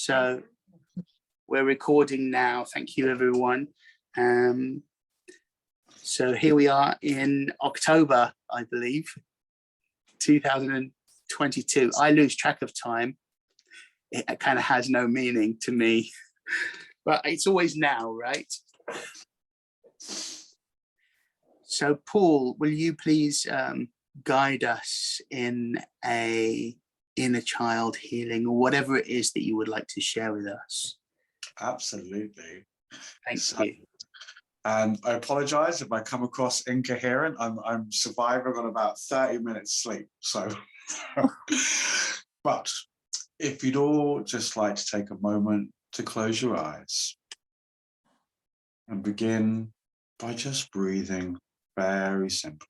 So we're recording now. Thank you, everyone. So here we are in October, I believe, 2022. I lose track of time. It kind of has no meaning to me, but it's always now, right? So Paul, will you please guide us in a inner child healing, or whatever it is that you would like to share with us? Absolutely. Thank you. And I apologize if I come across incoherent. I'm surviving on about 30 minutes sleep. So, but if you'd all just like to take a moment to close your eyes and begin by just breathing very simply.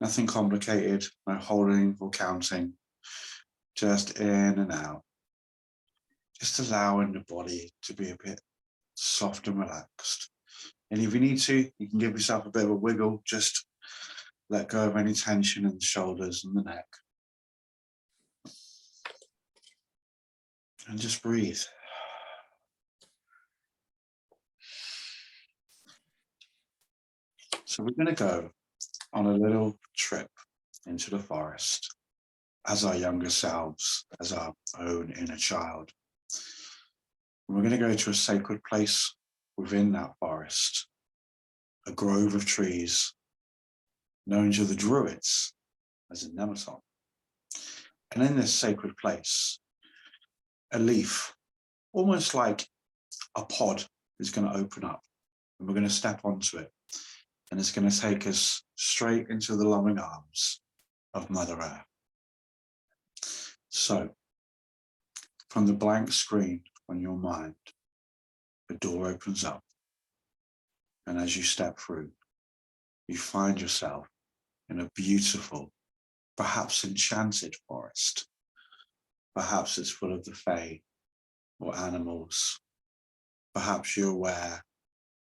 Nothing complicated, no holding or counting, just in and out. Just allowing the body to be a bit soft and relaxed. And if you need to, you can give yourself a bit of a wiggle, just let go of any tension in the shoulders and the neck. And just breathe. So we're going to go on a little trip into the forest as our younger selves, as our own inner child. And we're going to go to a sacred place within that forest, a grove of trees known to the Druids as a nematon. And in this sacred place, a leaf, almost like a pod, is going to open up, and we're going to step onto it, and it's going to take us straight into the loving arms of Mother Earth. So, from the blank screen on your mind, the door opens up, and as you step through, you find yourself in a beautiful, perhaps enchanted forest. Perhaps it's full of the fae or animals. Perhaps you're aware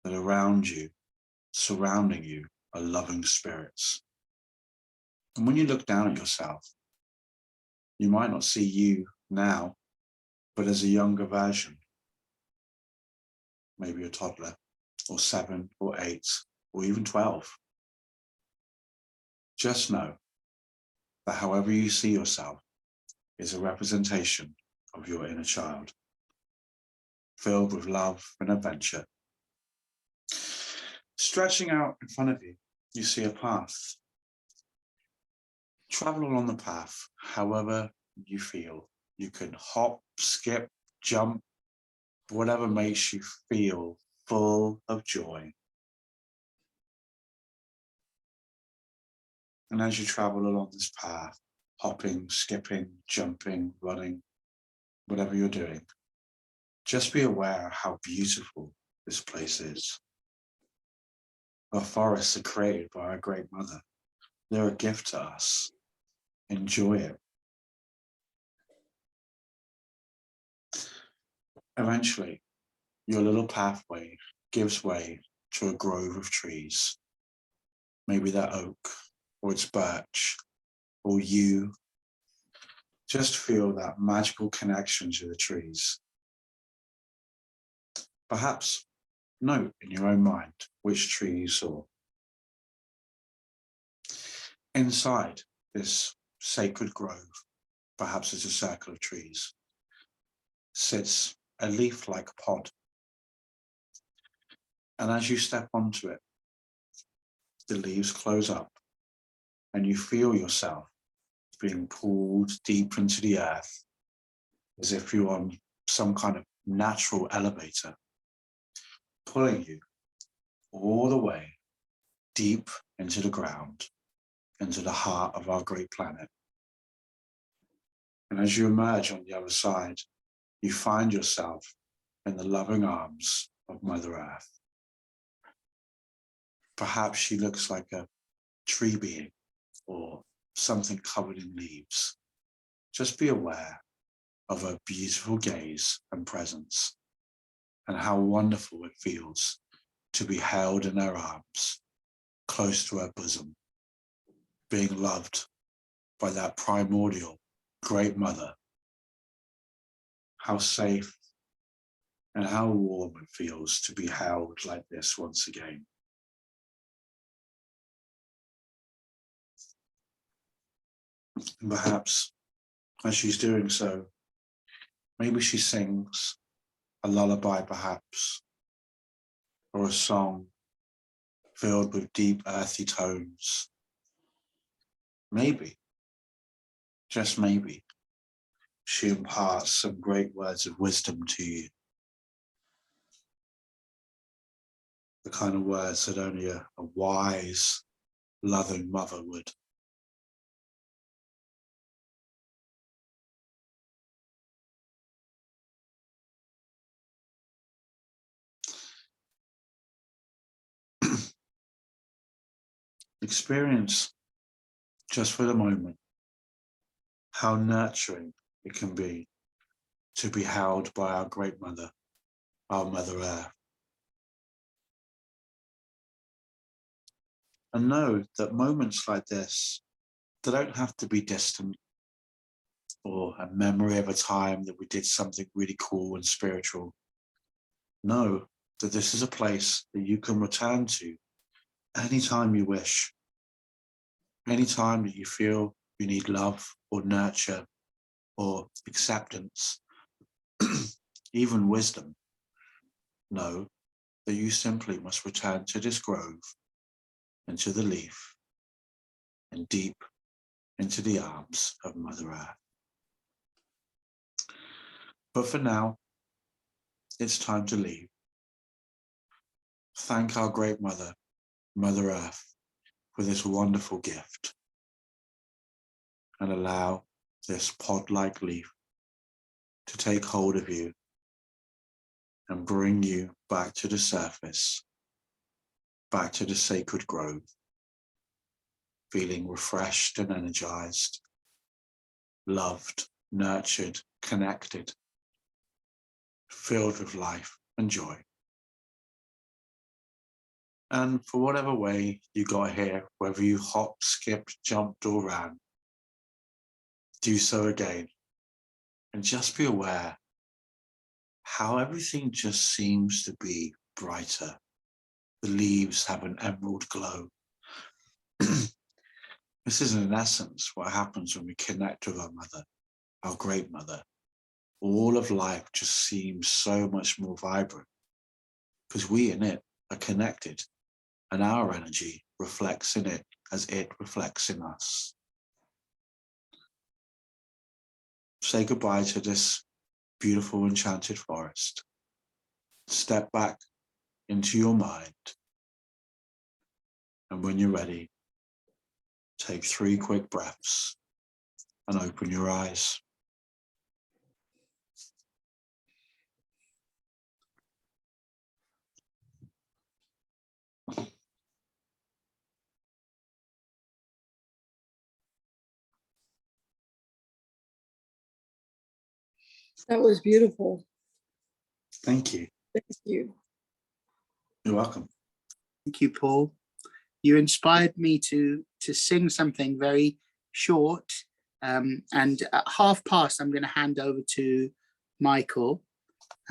that around you, surrounding you, are loving spirits. And when you look down at yourself, you might not see you now, but as a younger version, maybe a toddler, or 7 or 8, or even 12. Just know that however you see yourself is a representation of your inner child, filled with love and adventure. Stretching out in front of you, you see a path. Travel along the path however you feel. You can hop, skip, jump, whatever makes you feel full of joy. And as you travel along this path, hopping, skipping, jumping, running, whatever you're doing, just be aware of how beautiful this place is. Our forests are created by our Great Mother. They're a gift to us. Enjoy it. Eventually, your little pathway gives way to a grove of trees. Maybe that oak, or it's birch, or you. Just feel that magical connection to the trees. Perhaps note in your own mind which tree you saw. Inside this sacred grove, perhaps it's a circle of trees, sits a leaf-like pod. And as you step onto it, the leaves close up and you feel yourself being pulled deep into the earth, as if you're on some kind of natural elevator, pulling you all the way deep into the ground, into the heart of our great planet. And as you emerge on the other side, you find yourself in the loving arms of Mother Earth. Perhaps she looks like a tree being or something covered in leaves. Just be aware of her beautiful gaze and presence, and how wonderful it feels to be held in her arms, close to her bosom, being loved by that primordial Great Mother how safe and how warm it feels to be held like this once again. And perhaps as she's doing so, maybe she sings a lullaby perhaps, or a song filled with deep earthy tones. Maybe, just maybe, she imparts some great words of wisdom to you. The kind of words that only a wise, loving mother would. Experience, just for the moment, how nurturing it can be to be held by our great mother, our Mother Earth. And know that moments like this, they don't have to be distant or a memory of a time that we did something really cool and spiritual. Know that this is a place that you can return to anytime you wish, anytime that you feel you need love or nurture or acceptance, even wisdom. Know that you simply must return to this grove, into the leaf, and deep into the arms of Mother Earth. But for now, it's time to leave. Thank our great mother, Mother Earth, for this wonderful gift, and allow this pod-like leaf to take hold of you and bring you back to the surface, back to the sacred grove, feeling refreshed and energized, loved, nurtured, connected, filled with life and joy. And for whatever way you got here, whether you hopped, skipped, jumped or ran, do so again. And just be aware how everything just seems to be brighter. The leaves have an emerald glow. This is in essence what happens when we connect with our mother, our great mother. All of life just seems so much more vibrant because we in it are connected, and our energy reflects in it as it reflects in us. Say goodbye to this beautiful enchanted forest. Step back into your mind, and when you're ready, take 3 quick breaths and open your eyes. That was beautiful. Thank you. Thank you. You're welcome. Thank you, Paul. You inspired me to sing something very short, and at past, I'm going to hand over to Michael.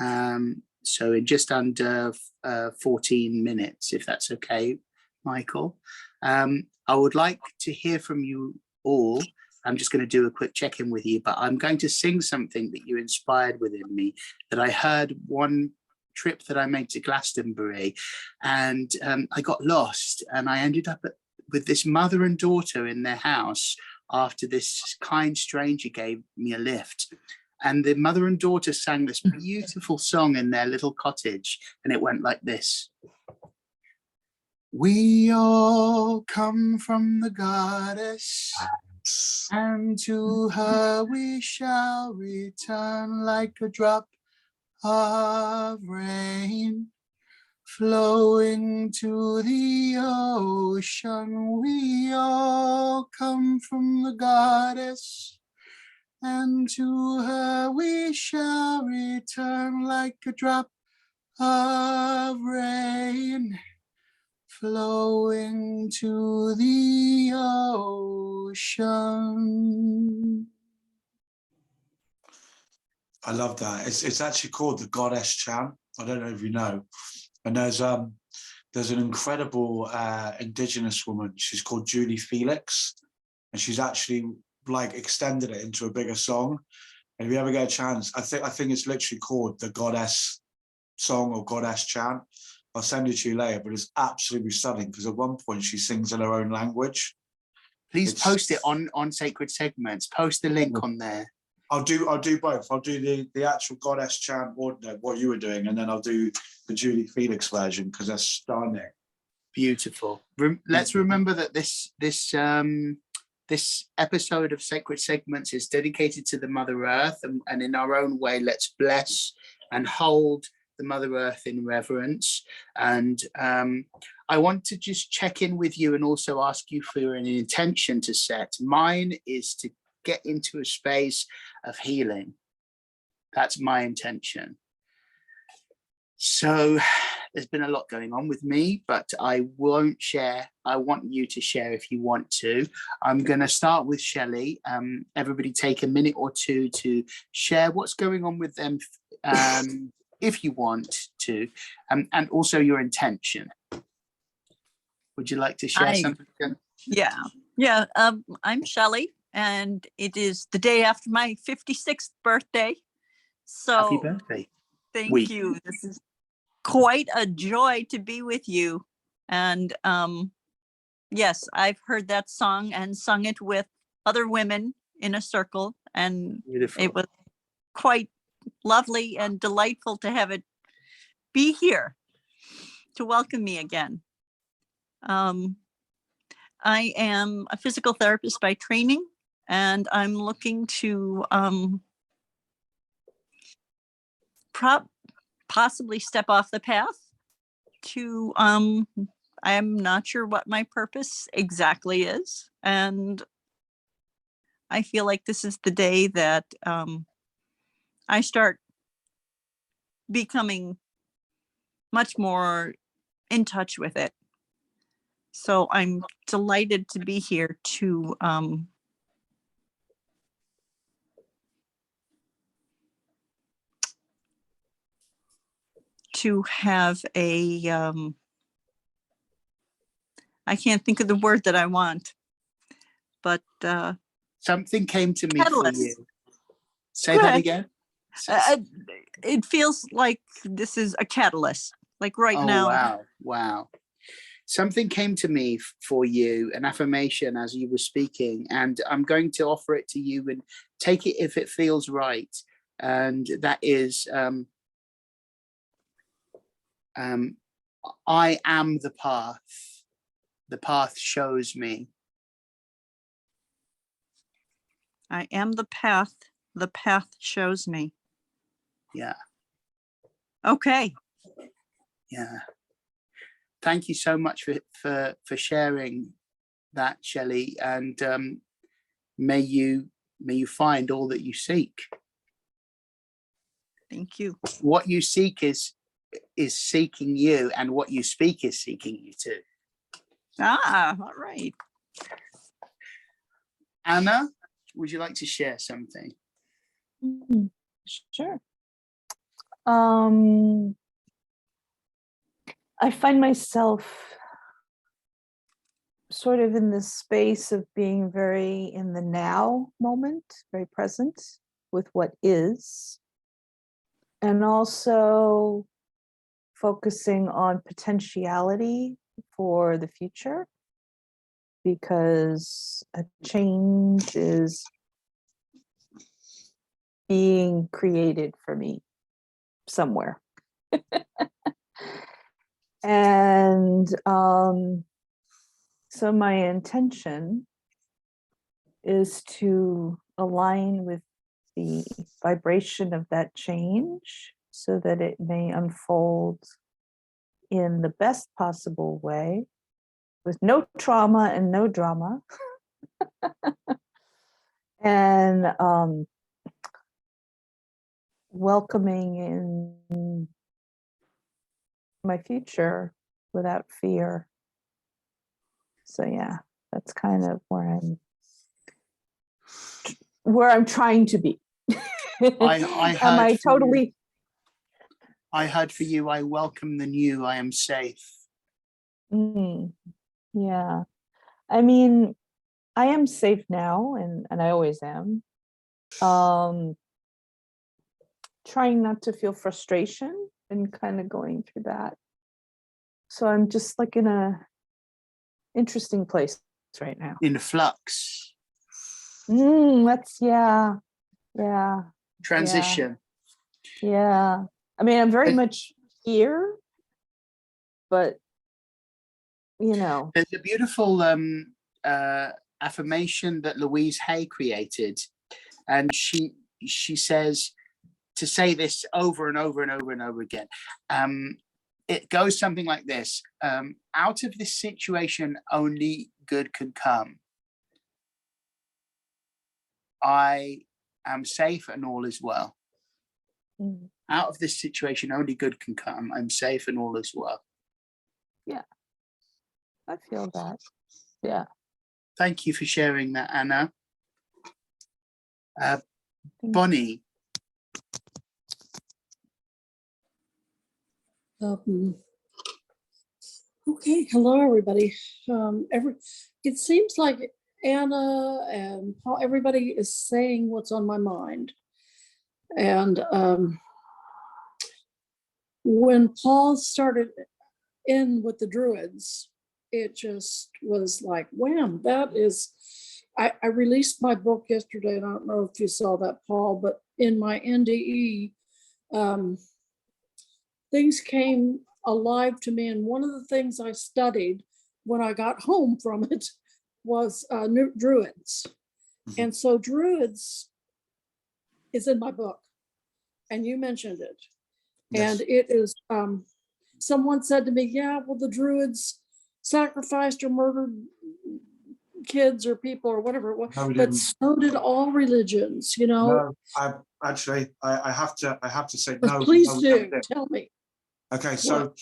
So in just under 14 minutes, if that's okay, Michael. I would like to hear from you all. I'm just going to do a quick check-in with you, but I'm going to sing something that you inspired within me, that I heard one trip that I made to Glastonbury, and I got lost, and I ended up with this mother and daughter in their house after this kind stranger gave me a lift. And the mother and daughter sang this beautiful song in their little cottage, and it went like this. We all come from the goddess, and to her we shall return like a drop of rain flowing to the ocean. We all come from the goddess, and to her we shall return like a drop of rain flowing to the ocean. I love that. It's actually called the Goddess Chant. I don't know if you know. And there's an incredible indigenous woman. She's called Julie Felix, and she's actually like extended it into a bigger song. And if you ever get a chance, I think it's literally called the Goddess Song or Goddess Chant. I'll send it to you later, but it's absolutely stunning because at one point she sings in her own language. Please post it on Sacred Segments. Post the link on there. I'll do both. I'll do the actual Goddess Chant, or what you were doing, and then I'll do the Julie Felix version because they're stunning. Beautiful. Let's remember that this episode of Sacred Segments is dedicated to the Mother Earth, and in our own way, let's bless and hold the Mother Earth in reverence. And I want to just check in with you and also ask you for an intention to set. Mine is to get into a space of healing. That's my intention. So there's been a lot going on with me, but I won't share. I want you to share if you want to. I'm going to start with Shelley. Everybody take a minute or two to share what's going on with them, if you want to, and also your intention. Would you like to share something? Yeah. I'm Shelley, and it is the day after my 56th birthday. So happy birthday. Thank you. This is quite a joy to be with you. And yes, I've heard that song and sung it with other women in a circle, and Beautiful. It was quite lovely and delightful to have it be here to welcome me again. I am a physical therapist by training, and I'm looking to possibly step off the path to, I'm not sure what my purpose exactly is. And I feel like this is the day that I start becoming much more in touch with it. So I'm delighted to be here to have a I can't think of the word that I want, but something came to me catalyst. for you. Say that again. It feels like this is a catalyst, like right now. Wow. Something came to me for you, an affirmation as you were speaking, and I'm going to offer it to you and take it if it feels right. And that is, I am the path. The path shows me. I am the path. The path shows me. Yeah. Okay. Yeah. Thank you so much for sharing that, Shelley, and may you find all that you seek. Thank you. What you seek is seeking you, and what you speak is seeking you too. All right. Anna, would you like to share something? Sure. I find myself sort of in this space of being very in the now moment, very present with what is, and also focusing on potentiality for the future, because a change is being created for me somewhere. And so my intention is to align with the vibration of that change so that it may unfold in the best possible way with no trauma and no drama. And welcoming in my future without fear. So yeah, that's kind of where I'm trying to be. I Am I heard for you. totally? I heard for you, I welcome the new, I am safe. Yeah. I mean, I am safe now, and I always am. Trying not to feel frustration and kind of going through that. So I'm just like in a interesting place right now. In flux. Yeah. Transition. Yeah. I mean, I'm very There's- much here, but you know. There's a beautiful affirmation that Louise Hay created, and she says to say this over and over and over and over again. It goes something like this: out of this situation, only good can come. I am safe and all is well. Out of this situation, only good can come. I'm safe and all is well. Yeah, I feel that. Yeah. Thank you for sharing that, Anna. Bonnie. Okay, hello everybody. It seems like Anna and Paul, everybody is saying what's on my mind. And when Paul started in with the Druids, it just was like, wham, that is, I released my book yesterday, and I don't know if you saw that, Paul, but in my NDE, things came alive to me. And one of the things I studied when I got home from it was Druids. And so Druids is in my book, and you mentioned it. Yes. And it is, someone said to me, yeah, well, the Druids sacrificed or murdered kids or people or whatever it was, No, we but didn't. so did all religions, you know. No, I have to say no. Please no, we do never did. tell me. Okay, so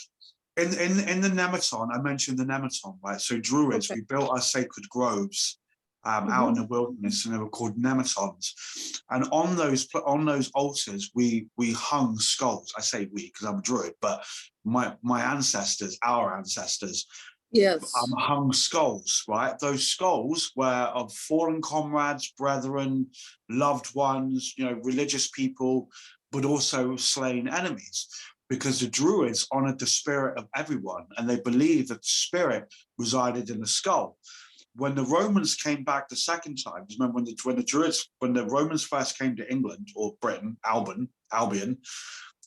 in the Nematon, I mentioned the Nematon, right? So Druids, Okay. we built our sacred groves out in the wilderness, and they were called Nematons. And on those altars, we hung skulls. I say we because I'm a Druid, but my ancestors, our ancestors, Yes. hung skulls, right? Those skulls were of fallen comrades, brethren, loved ones, you know, religious people, but also slain enemies. Because the Druids honored the spirit of everyone, and they believed that the spirit resided in the skull. When the Romans came back the second time, remember when the Romans first came to England or Britain, Albion,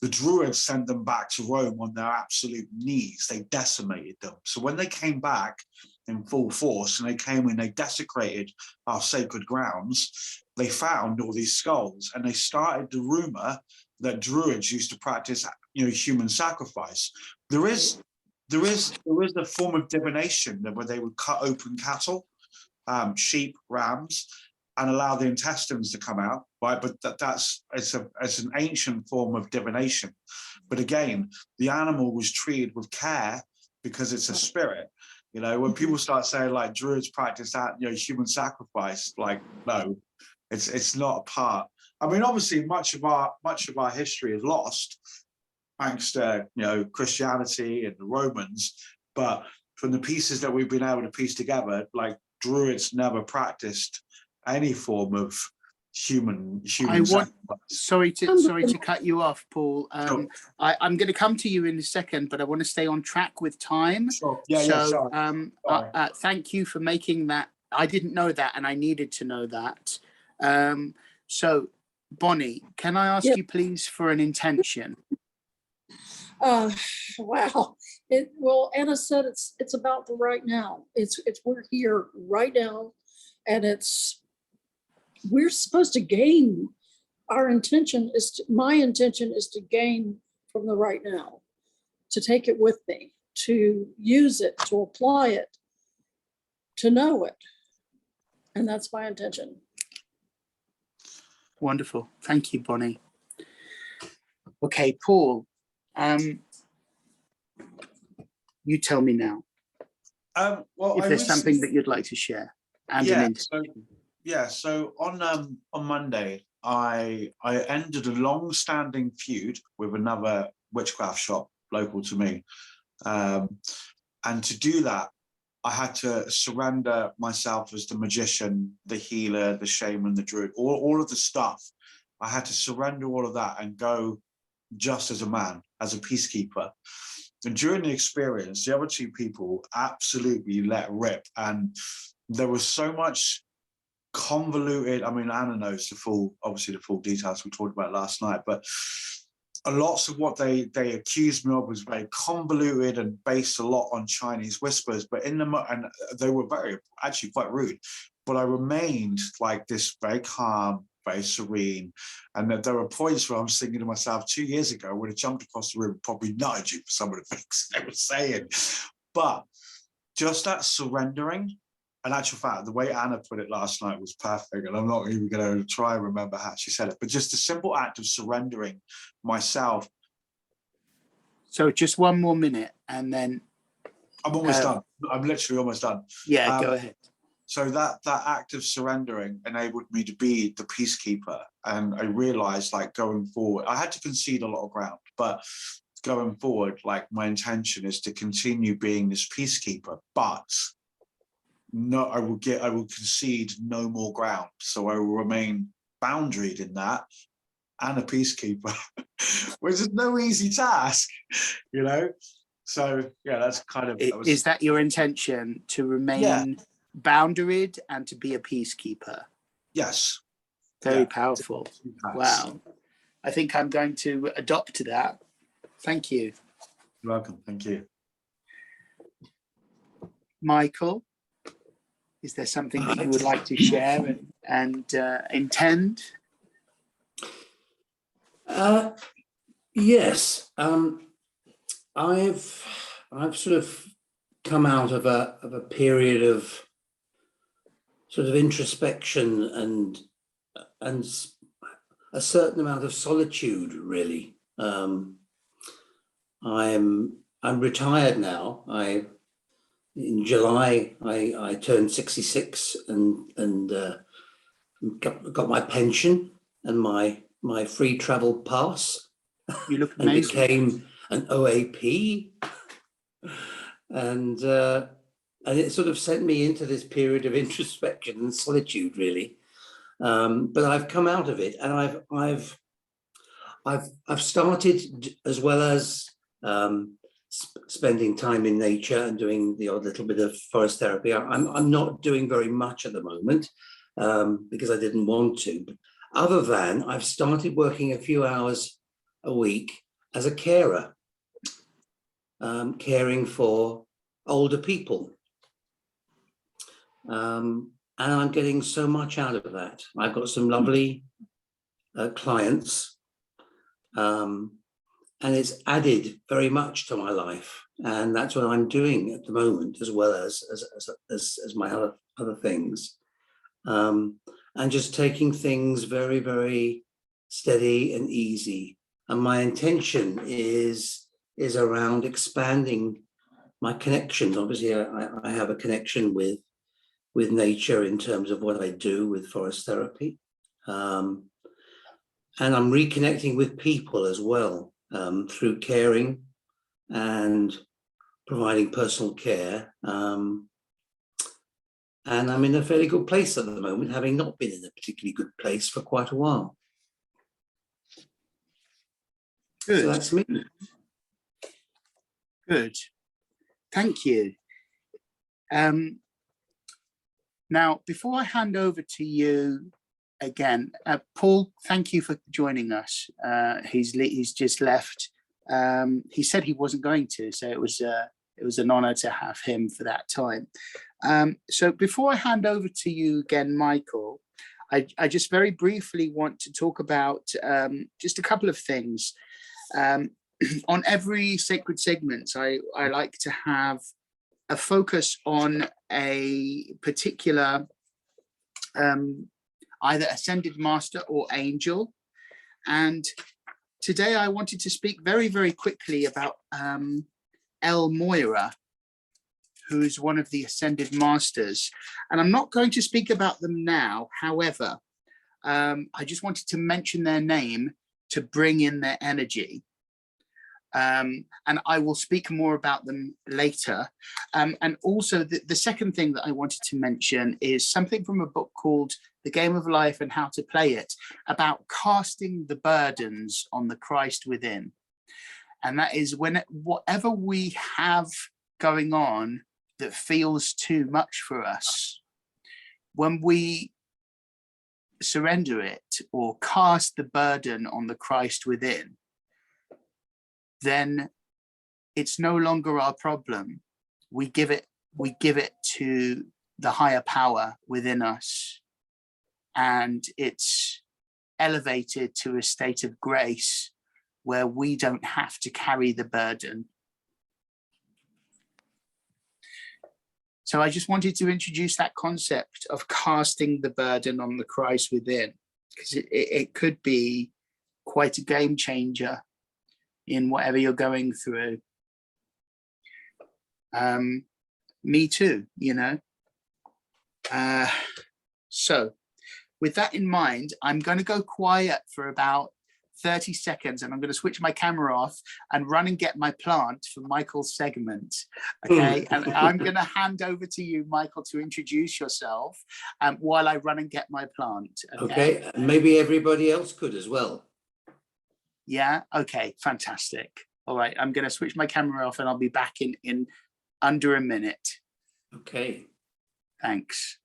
the Druids sent them back to Rome on their absolute knees. They decimated them. So when they came back in full force and they came and they desecrated our sacred grounds, they found all these skulls, and they started the rumor that Druids used to practice, you know, human sacrifice. There is a form of divination where they would cut open cattle, sheep, rams, and allow the intestines to come out, right? But it's an ancient form of divination. But again, the animal was treated with care because it's a spirit. You know, when people start saying like Druids practice that, you know, human sacrifice, like no, it's not a part. I mean, obviously, much of our history is lost thanks to, you know, Christianity and the Romans. But from the pieces that we've been able to piece together, like Druids never practiced any form of human sacrifice. Sorry to cut you off, Paul. Sure. I'm going to come to you in a second, but I want to stay on track with time. Sure. Yeah, so, sorry. Thank you for making that. I didn't know that, and I needed to know that. So, Bonnie, can I ask you please for an intention? Wow. Well, Anna said it's about the right now. It's we're here right now, and we're supposed to gain. My intention is to gain from the right now, to take it with me, to use it, to apply it, to know it. And that's my intention. Wonderful. Thank you, Bonnie. Okay, Paul, you tell me now. Well, if there's something that you'd like to share. And yeah, so on Monday, I ended a long-standing feud with another witchcraft shop local to me. And to do that, I had to surrender myself as the magician, the healer, the shaman, the druid, all of the stuff. I had to surrender all of that and go just as a man, as a peacekeeper. And during the experience, the other two people absolutely let rip. And there was so much convoluted, I mean, Anna knows obviously the full details we talked about last night, but lots of what they accused me of was very convoluted and based a lot on Chinese whispers, but and they were actually quite rude, but I remained like this very calm, very serene. And there were points where I was thinking to myself, 2 years ago, I would have jumped across the room and probably nutted you for some of the things they were saying. But just that surrendering, in actual fact, the way Anna put it last night was perfect, and I'm not even going to try and remember how she said it, but just a simple act of surrendering myself. So just one more minute, and then I'm almost done. I'm literally almost done. Yeah, go ahead. So that act of surrendering enabled me to be the peacekeeper, and I realized, like, going forward, I had to concede a lot of ground, but going forward, like, my intention is to continue being this peacekeeper, but no, I will concede no more ground. So I will remain boundaried in that and a peacekeeper, which is no easy task, you know? So yeah, that's kind of... Is that your intention, to remain boundaried and to be a peacekeeper? Yes. Very powerful. Wow. I think I'm going to adopt that. Thank you. You're welcome. Thank you. Michael, is there something that you would like to share and intend? Yes. I've sort of come out of a period of sort of introspection and a certain amount of solitude, really. I'm retired now. In July, I turned 66 and got my pension and my free travel pass. You look and amazing. Became an OAP, and it sort of sent me into this period of introspection and solitude, really. But I've come out of it, and I've started, as well as spending time in nature and doing the odd little bit of forest therapy. I'm not doing very much at the moment because I didn't want to. But other than I've started working a few hours a week as a carer, caring for older people. And I'm getting so much out of that. I've got some lovely clients, and it's added very much to my life. And that's what I'm doing at the moment, as well as my other things. And just taking things very, very steady and easy. And my intention is around expanding my connections. Obviously, I have a connection with nature in terms of what I do with forest therapy. And I'm reconnecting with people as well, through caring and providing personal care. And I'm in a fairly good place at the moment, having not been in a particularly good place for quite a while. Good. So that's me. Good. Thank you. Now, before I hand over to you again, Paul, thank you for joining us. He's just left. He said he wasn't going to, so it was an honor to have him for that time. So before I hand over to you again, Michael, I just very briefly want to talk about just a couple of things. On every sacred segment, I like to have a focus on a particular either ascended master or angel. And today I wanted to speak very, very quickly about El Moira, who is one of the ascended masters. And I'm not going to speak about them now. However, I just wanted to mention their name to bring in their energy. And I will speak more about them later. And also the second thing that I wanted to mention is something from a book called The Game of Life and How to Play It, about casting the burdens on the Christ within. And that is whatever we have going on that feels too much for us, when we surrender it or cast the burden on the Christ within, then it's no longer our problem. We give it to the higher power within us, and it's elevated to a state of grace where we don't have to carry the burden. So I just wanted to introduce that concept of casting the burden on the Christ within, because it could be quite a game changer in whatever you're going through. Me too, you know. So with that in mind, I'm going to go quiet for about 30 seconds, and I'm going to switch my camera off and run and get my plant for Michael's segment. Okay, and I'm going to hand over to you, Michael, to introduce yourself while I run and get my plant. Okay, maybe everybody else could as well. Yeah, okay, fantastic. All right, I'm going to switch my camera off and I'll be back in under a minute. Okay. Thanks.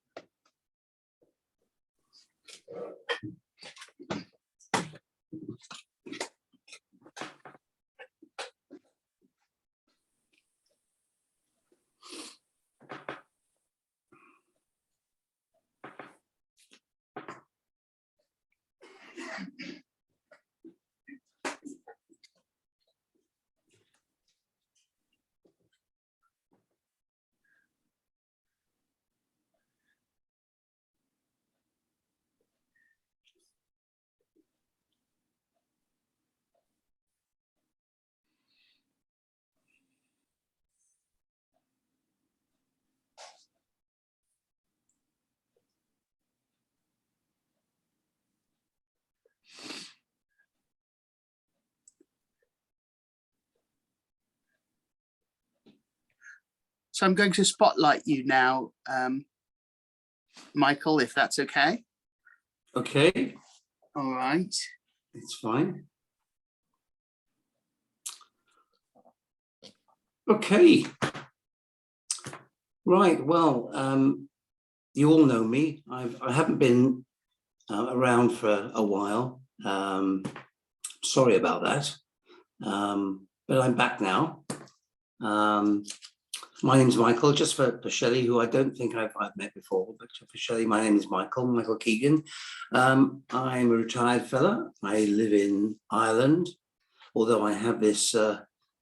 So I'm going to spotlight you now, Michael, if that's okay. Okay. All right. It's fine. Okay. Right. Well, you all know me. I haven't been around for a while. Sorry about that. But I'm back now. My name's Michael, just for Shelley, who I don't think I've met before, but for Shelley, my name is Michael Keegan. I'm a retired fella. I live in Ireland, although I have this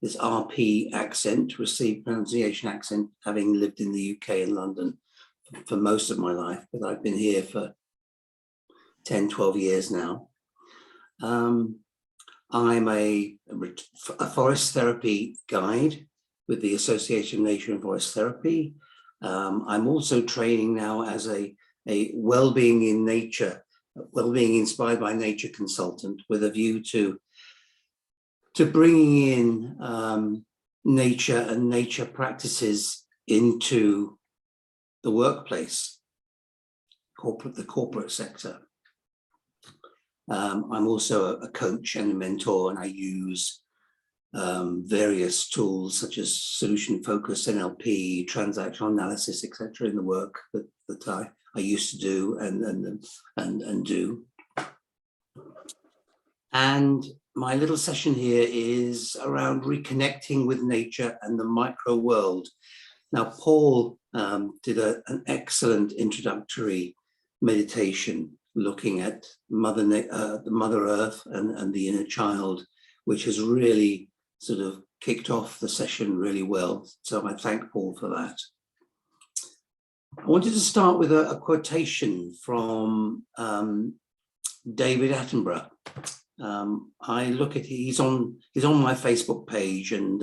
this RP accent, received pronunciation accent, having lived in the UK and London for most of my life, but I've been here for 10, 12 years now. I'm a forest therapy guide with the Association of Nature and Forest Therapy. I'm also training now as a well-being in nature, well-being inspired by nature consultant, with a view to bringing in nature and nature practices into the workplace, the corporate sector. I'm also a coach and a mentor, and I use various tools such as solution focus, NLP, transactional analysis, etc. in the work that I used to do and do. And my little session here is around reconnecting with nature and the micro world. Now, Paul did an excellent introductory meditation looking at the Mother Earth and the inner child, which has really sort of kicked off the session really well. So I thank Paul for that. I wanted to start with a quotation from David Attenborough. I look at he's on my Facebook page, and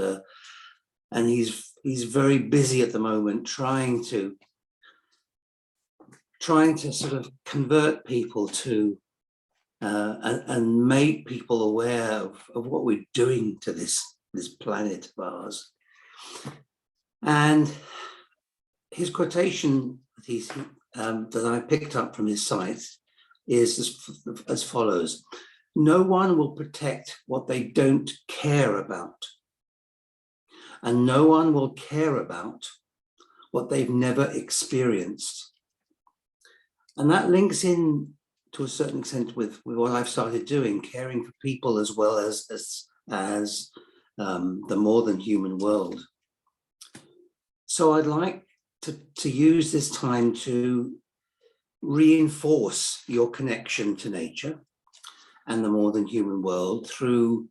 he's very busy at the moment trying to sort of convert people to and make people aware of what we're doing to this planet of ours. And his quotation that I picked up from his site is as follows: "No one will protect what they don't care about, and no one will care about what they've never experienced." And that links in to a certain extent with what I've started doing, caring for people as well as the more than human world. So I'd like to use this time to reinforce your connection to nature and the more than human world through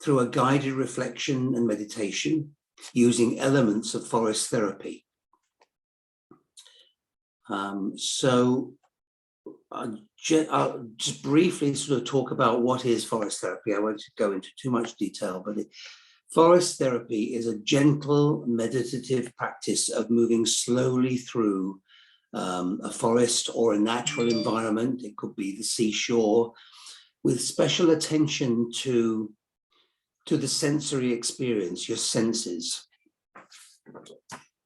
a guided reflection and meditation using elements of forest therapy. So I'll just briefly sort of talk about what is forest therapy. I won't go into too much detail, but forest therapy is a gentle meditative practice of moving slowly through a forest or a natural environment. It could be the seashore, with special attention to the sensory experience, your senses.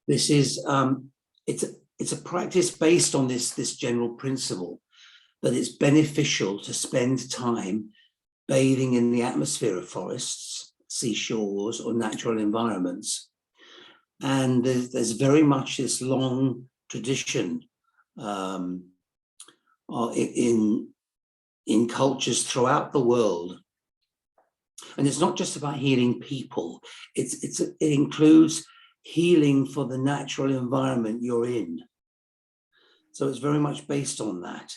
This is it's a practice based on this general principle that it's beneficial to spend time bathing in the atmosphere of forests, seashores, or natural environments. And there's very much this long tradition in cultures throughout the world. And it's not just about healing people, it includes healing for the natural environment you're in. So it's very much based on that.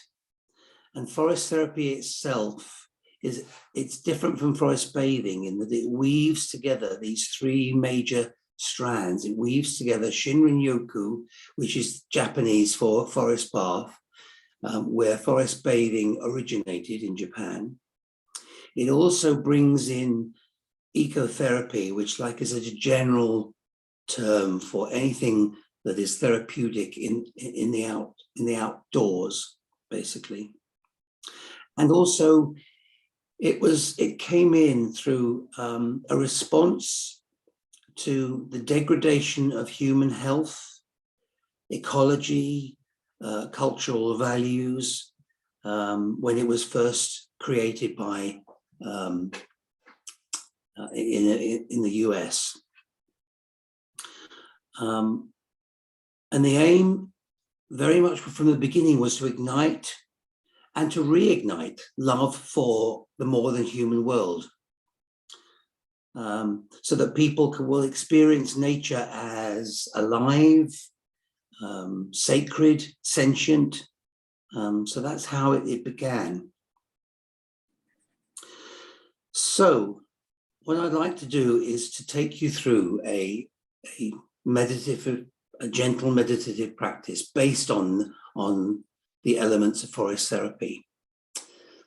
And forest therapy itself it's different from forest bathing in that it weaves together these three major strands. It weaves together Shinrin-yoku, which is Japanese for forest bath, where forest bathing originated in Japan. It also brings in ecotherapy, which is a general term for anything that is therapeutic in the outdoors, basically. And also it came in through a response to the degradation of human health, ecology, cultural values, when it was first created by in the US. And the aim very much from the beginning was to ignite and to reignite love for the more than human world, so that people will experience nature as alive, sacred, sentient. So that's how it began. So what I'd like to do is to take you through a gentle meditative practice based on the elements of forest therapy.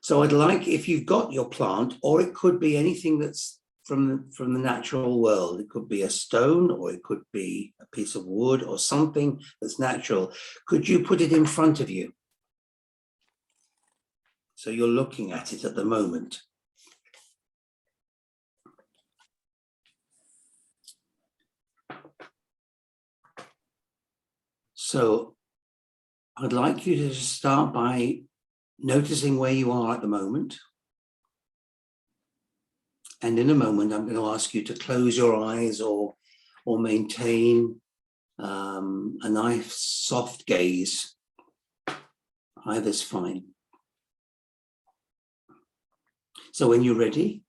So I'd like, if you've got your plant, or it could be anything that's from the natural world, it could be a stone, or it could be a piece of wood, or something that's natural. Could you put it in front of you? So you're looking at it at the moment. So I'd like you to start by noticing where you are at the moment. And in a moment, I'm going to ask you to close your eyes or maintain a nice soft gaze. Either's fine. So when you're ready,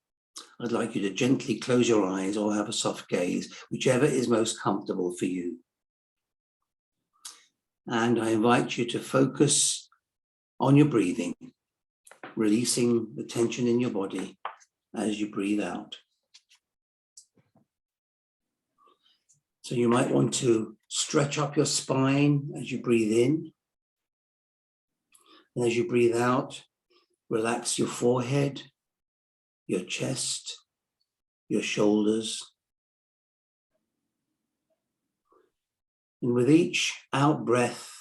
I'd like you to gently close your eyes or have a soft gaze, whichever is most comfortable for you. And I invite you to focus on your breathing, releasing the tension in your body as you breathe out. So you might want to stretch up your spine as you breathe in. And as you breathe out, relax your forehead, your chest, your shoulders. And with each out breath,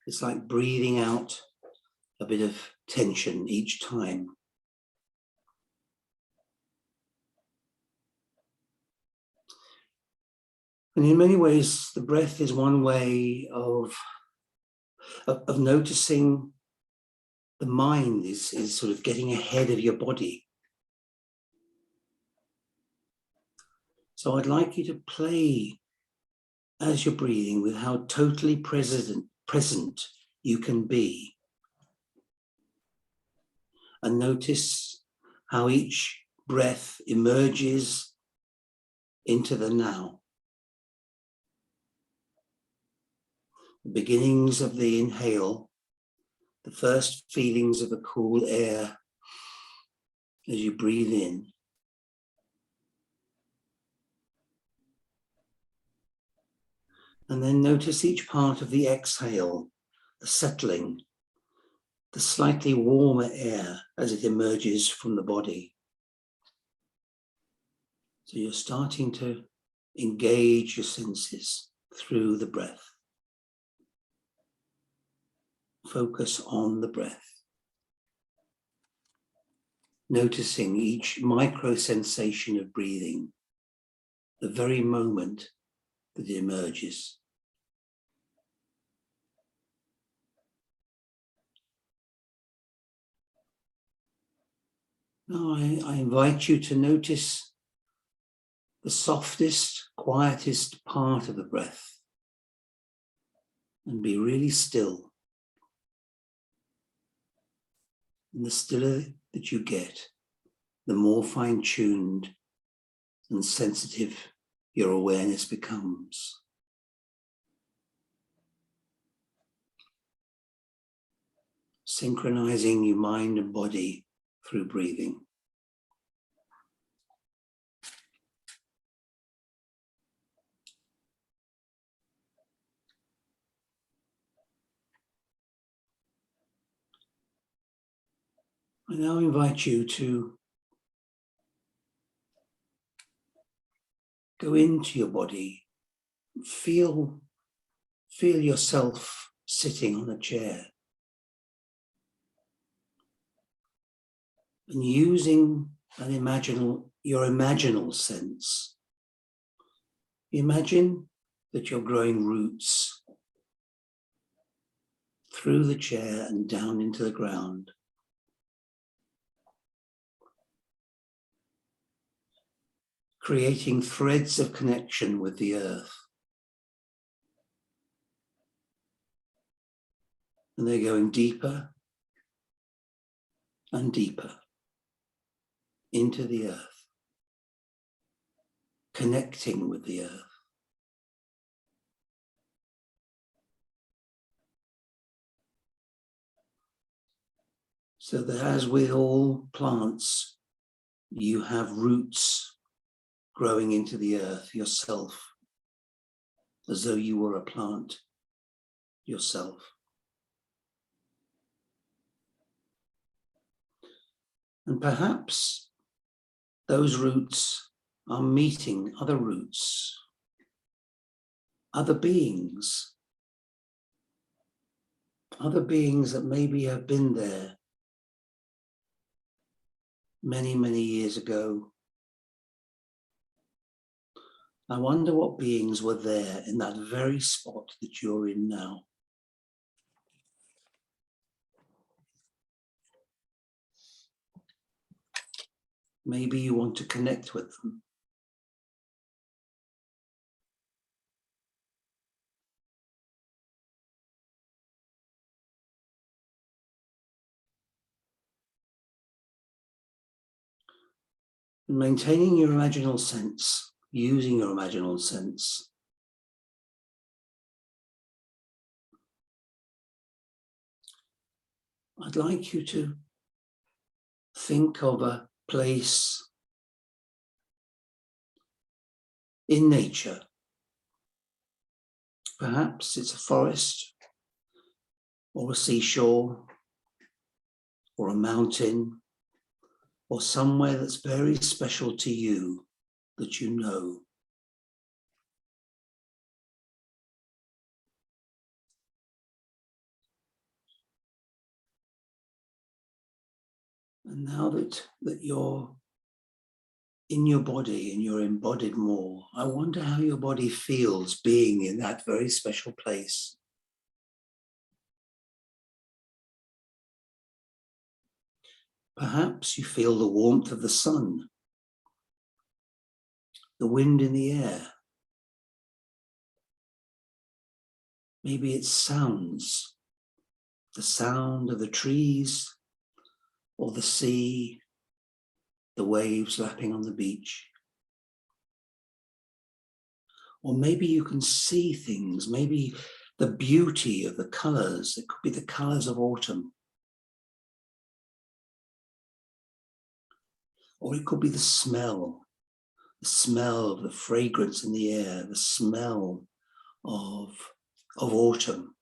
it's like breathing out a bit of tension each time. And in many ways, the breath is one way of noticing the mind is sort of getting ahead of your body. So I'd like you to play as you're breathing with how totally present you can be. And notice how each breath emerges into the now. The beginnings of the inhale, the first feelings of the cool air as you breathe in. And then notice each part of the exhale, the settling, the slightly warmer air as it emerges from the body. So you're starting to engage your senses through the breath. Focus on the breath. Noticing each micro sensation of breathing, the very moment that it emerges. Now I invite you to notice the softest, quietest part of the breath and be really still. And the stiller that you get, the more fine-tuned and sensitive your awareness becomes. Synchronizing your mind and body through breathing. I now invite you to go into your body, feel yourself sitting on a chair and using your imaginal sense. Imagine that you're growing roots through the chair and down into the ground. Creating threads of connection with the earth. And they're going deeper and deeper into the earth, connecting with the earth. So that as with all plants, you have roots growing into the earth yourself, as though you were a plant yourself. And perhaps those roots are meeting other roots, other beings that maybe have been there many, many years ago. I wonder what beings were there in that very spot that you're in now. Maybe you want to connect with them. And maintaining your imaginal sense, using your imaginal sense, I'd like you to think of a place in nature. Perhaps it's a forest, or a seashore, or a mountain, or somewhere that's very special to you that you know. And now that you're in your body and you're embodied more, I wonder how your body feels being in that very special place. Perhaps you feel the warmth of the sun, the wind in the air. Maybe it's sounds, the sound of the trees or the sea, the waves lapping on the beach. Or maybe you can see things, maybe the beauty of the colors. It could be the colors of autumn. Or it could be the smell of the fragrance in the air, the smell of autumn.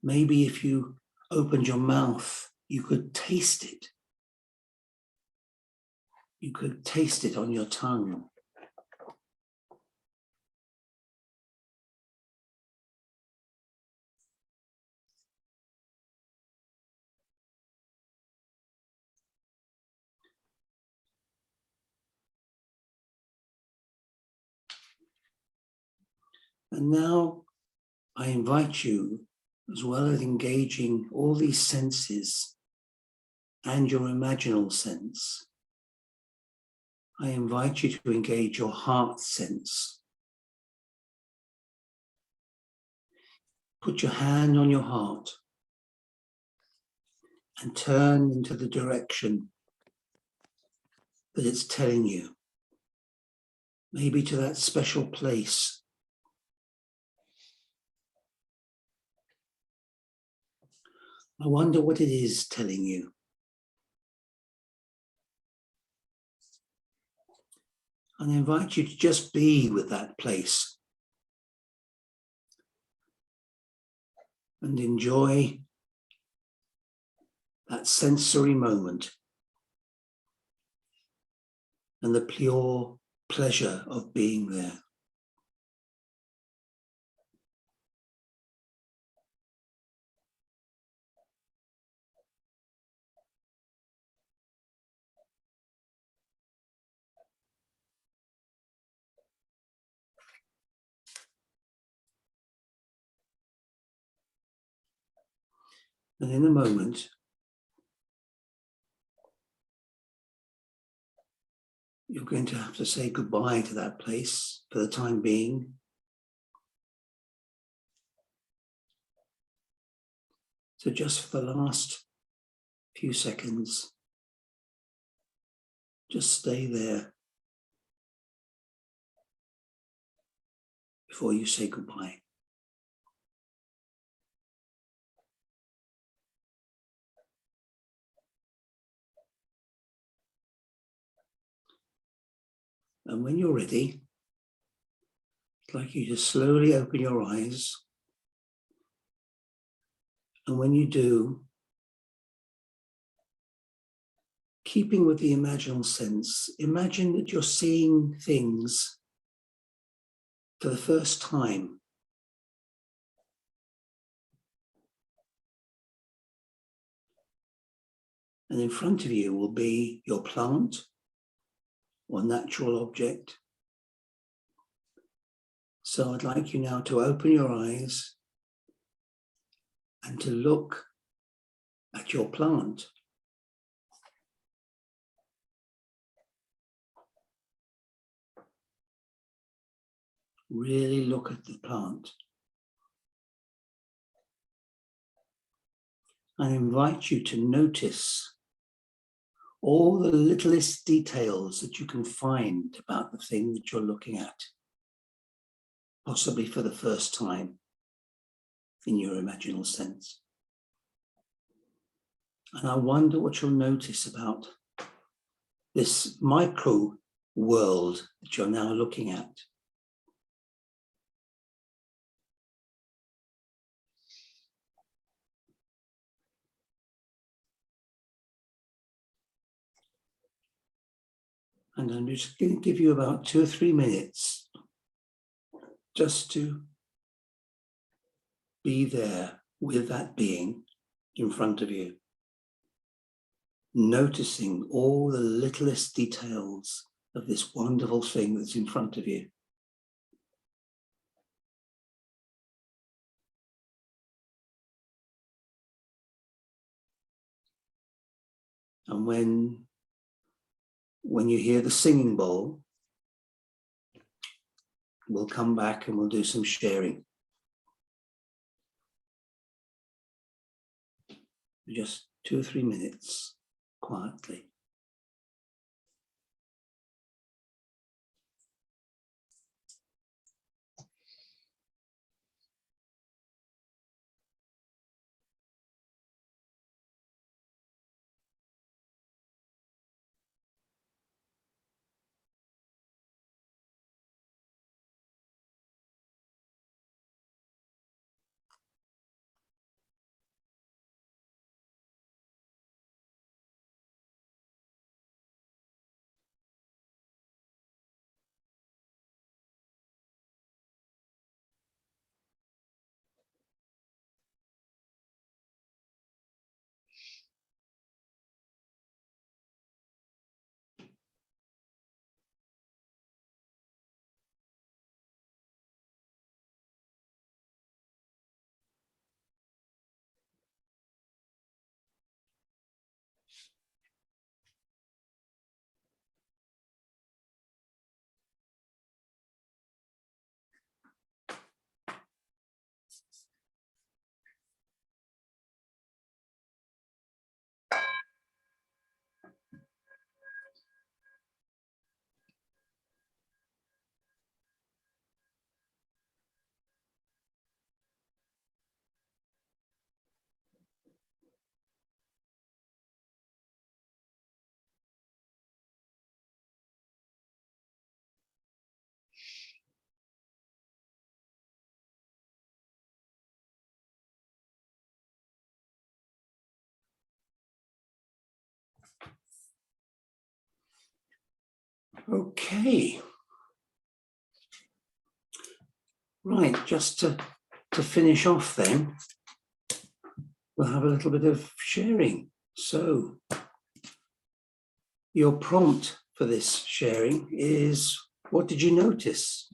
Maybe if you opened your mouth, you could taste it. You could taste it on your tongue. And now I invite you, as well as engaging all these senses and your imaginal sense, I invite you to engage your heart sense. Put your hand on your heart and turn into the direction that it's telling you. Maybe to that special place. I wonder what it is telling you. And I invite you to just be with that place and enjoy that sensory moment and the pure pleasure of being there. And in a moment, you're going to have to say goodbye to that place for the time being. So just for the last few seconds, just stay there before you say goodbye. And when you're ready, I'd like you to slowly open your eyes. And when you do, keeping with the imaginal sense, imagine that you're seeing things for the first time. And in front of you will be your plant or natural object. So I'd like you now to open your eyes and to look at your plant. Really look at the plant. I invite you to notice all the littlest details that you can find about the thing that you're looking at, possibly for the first time in your imaginal sense. And I wonder what you'll notice about this micro world that you're now looking at. And I'm just going to give you about 2 or 3 minutes just to be there with that being. in front of you, noticing all the littlest details of this wonderful thing that's in front of you. And when you hear the singing bowl, we'll come back and we'll do some sharing. Just 2 or 3 minutes, quietly. Okay. Right, just to finish off then, we'll have a little bit of sharing. So your prompt for this sharing is, what did you notice?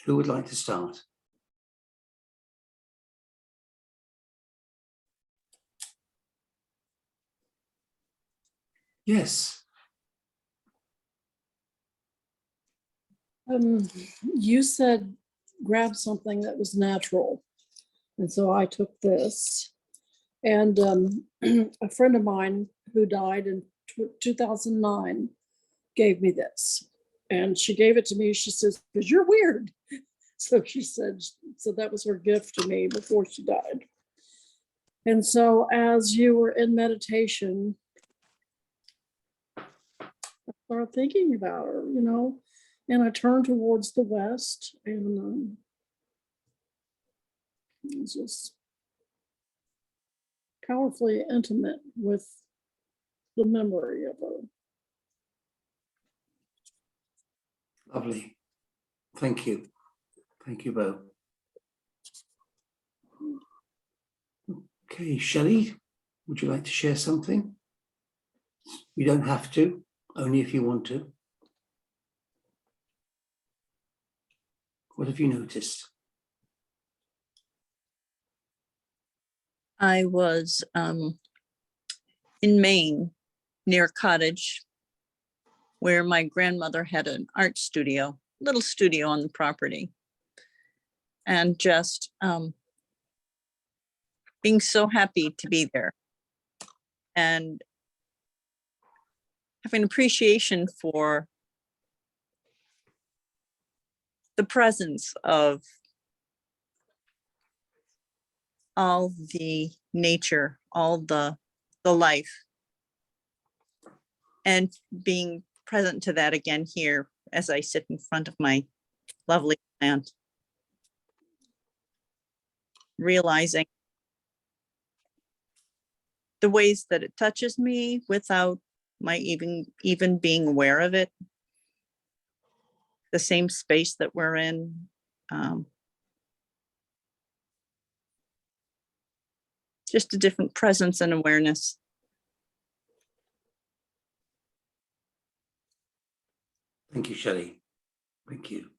Who would like to start? Yes. You said grab something that was natural. And so I took this. And a friend of mine who died in 2009 gave me this. And she gave it to me. She says, because you're weird. So she said, so that was her gift to me before she died. And so as you were in meditation, I started thinking about her, you know, and I turned towards the west and it was just powerfully intimate with the memory of her. Lovely. Thank you. Thank you both. Okay, Shelley, would you like to share something? You don't have to, only if you want to. What have you noticed? I was in Maine near a cottage where my grandmother had an art studio, little studio on the property. And just being so happy to be there and having appreciation for the presence of all the nature, all the life, and being present to that again here as I sit in front of my lovely plant, realizing the ways that it touches me without my even being aware of it. The same space that we're in. just a different presence and awareness. Thank you, Shelley. Thank you.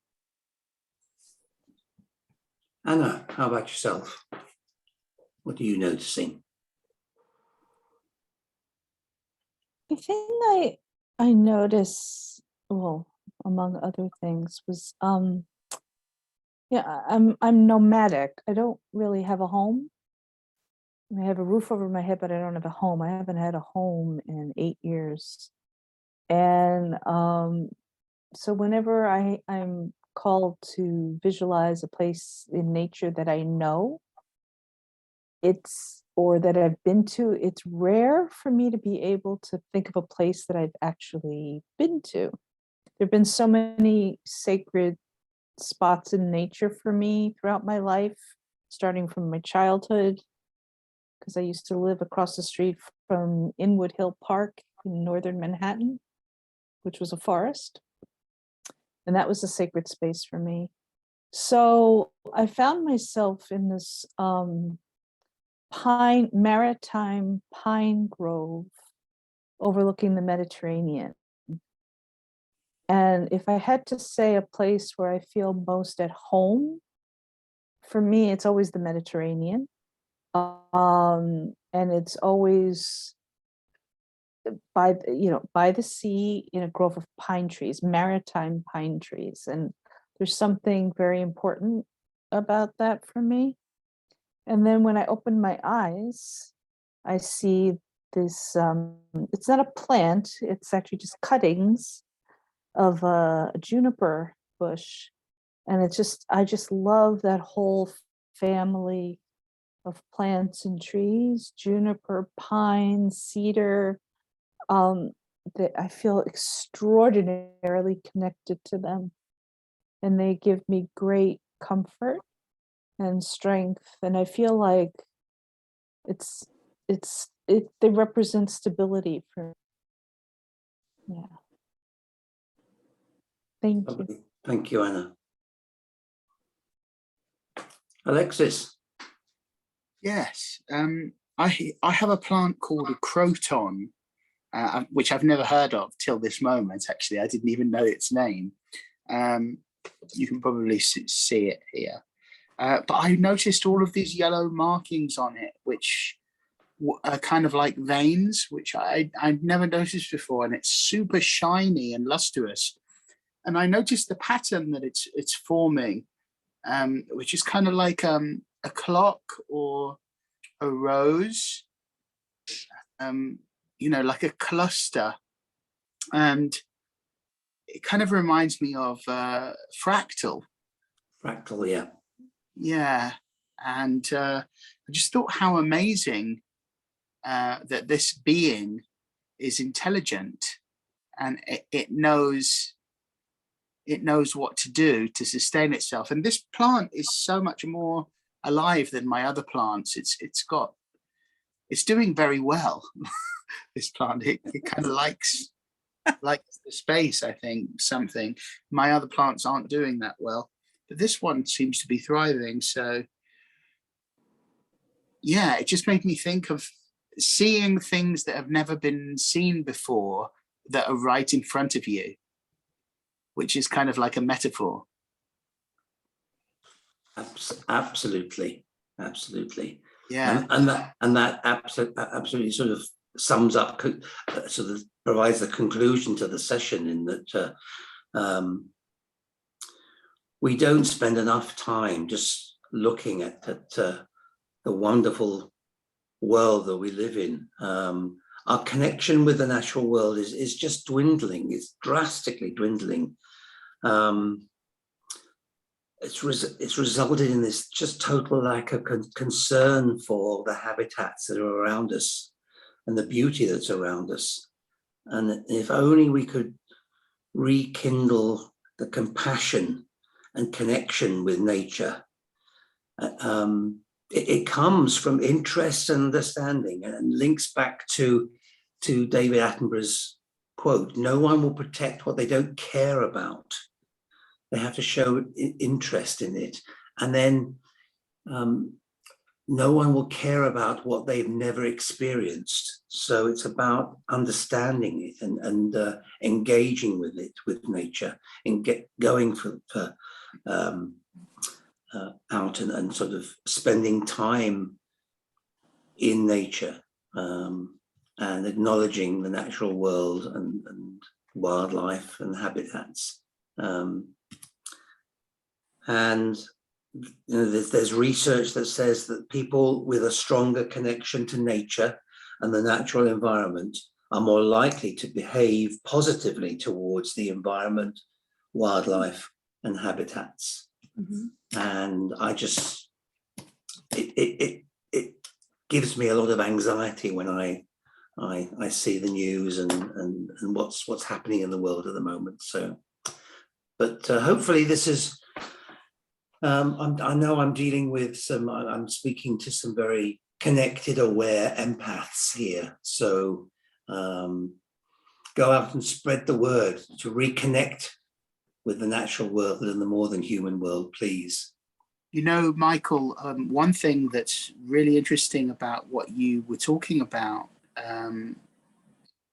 Anna, how about yourself? What are you noticing? The thing I notice, well, among other things, was yeah, I'm nomadic. I don't really have a home. I have a roof over my head, but I don't have a home. I haven't had a home in 8 years. And so whenever I'm called to visualize a place in nature that I know, or that I've been to, it's rare for me to be able to think of a place that I've actually been to. There've been so many sacred spots in nature for me throughout my life, starting from my childhood, because I used to live across the street from Inwood Hill Park in northern Manhattan, which was a forest. And that was a sacred space for me. So I found myself in this maritime pine grove overlooking the Mediterranean. And if I had to say a place where I feel most at home, for me, it's always the Mediterranean. And it's always by the sea in a grove of pine trees, maritime pine trees. And there's something very important about that for me. And then when I open my eyes, I see this, it's not a plant, it's actually just cuttings of a juniper bush. And I just love that whole family of plants and trees, juniper, pine, cedar, that I feel extraordinarily connected to them. And they give me great comfort and strength. And I feel like they represent stability for me. Yeah. Thank you. Thank you, Anna. Alexis. Yes, I have a plant called a croton, which I've never heard of till this moment. Actually, I didn't even know its name. You can probably see it here, but I noticed all of these yellow markings on it, which are kind of like veins, which I'd never noticed before, and it's super shiny and lustrous. And I noticed the pattern that it's forming, which is kind of like a clock or a rose, like a cluster. And it kind of reminds me of fractal. Fractal, yeah. Yeah. And I just thought how amazing that this being is intelligent, and it knows what to do to sustain itself. And this plant is so much more alive than my other plants. It's doing very well. This plant, it kind of likes the space. I think something my other plants aren't doing that well, but this one seems to be thriving. So yeah, it just made me think of seeing things that have never been seen before that are right in front of you, which is kind of like a metaphor. Absolutely. Yeah. And that absolutely sort of sums up, sort of provides the conclusion to the session, in that we don't spend enough time just looking at the wonderful world that we live in. Our connection with the natural world is just dwindling. It's drastically dwindling. It's resulted in this just total lack of concern for the habitats that are around us and the beauty that's around us. And if only we could rekindle the compassion and connection with nature. It comes from interest and understanding, and links back to David Attenborough's quote, "No one will protect what they don't care about. They have to show interest in it." And then no one will care about what they've never experienced. So it's about understanding it and engaging with it, with nature, and going out and sort of spending time in nature, and acknowledging the natural world and wildlife and habitats. And there's research that says that people with a stronger connection to nature and the natural environment are more likely to behave positively towards the environment, wildlife, and habitats. And I just, it gives me a lot of anxiety when I see the news and what's happening in the world at the moment. So, but hopefully this is, I know I'm dealing with I'm speaking to some very connected, aware empaths here. So go out and spread the word to reconnect with the natural world and the more than human world, please. You know, Michael, one thing that's really interesting about what you were talking about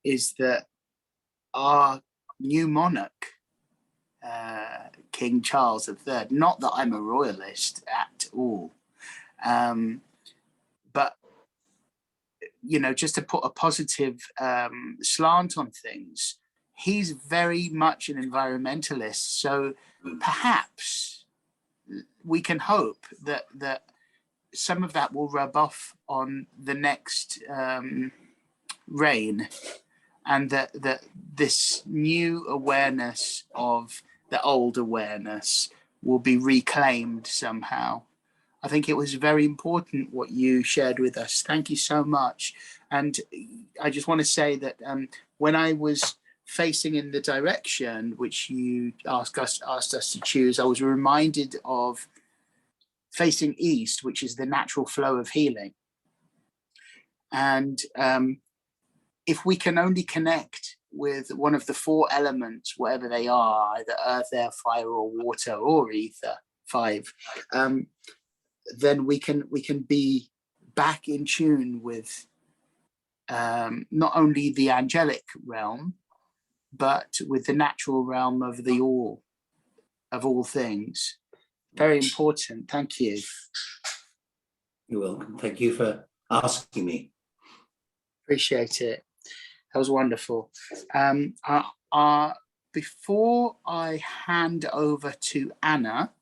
is that our new monarch, King Charles III, not that I'm a royalist at all, but, you know, just to put a positive slant on things, he's very much an environmentalist. So perhaps we can hope that some of that will rub off on the next reign, and that this new awareness of the old awareness will be reclaimed somehow. I think it was very important what you shared with us. Thank you so much. And I just want to say that when I was facing in the direction which you asked us to choose, I was reminded of facing east, which is the natural flow of healing. And if we can only connect with one of the four elements, whatever they are, either earth, air, fire, or water, or ether, 5, then we can be back in tune with not only the angelic realm, but with the natural realm of the all, of all things. Very important. Thank you. You're welcome. Thank you for asking me. Appreciate it. That was wonderful. Before I hand over to Anna,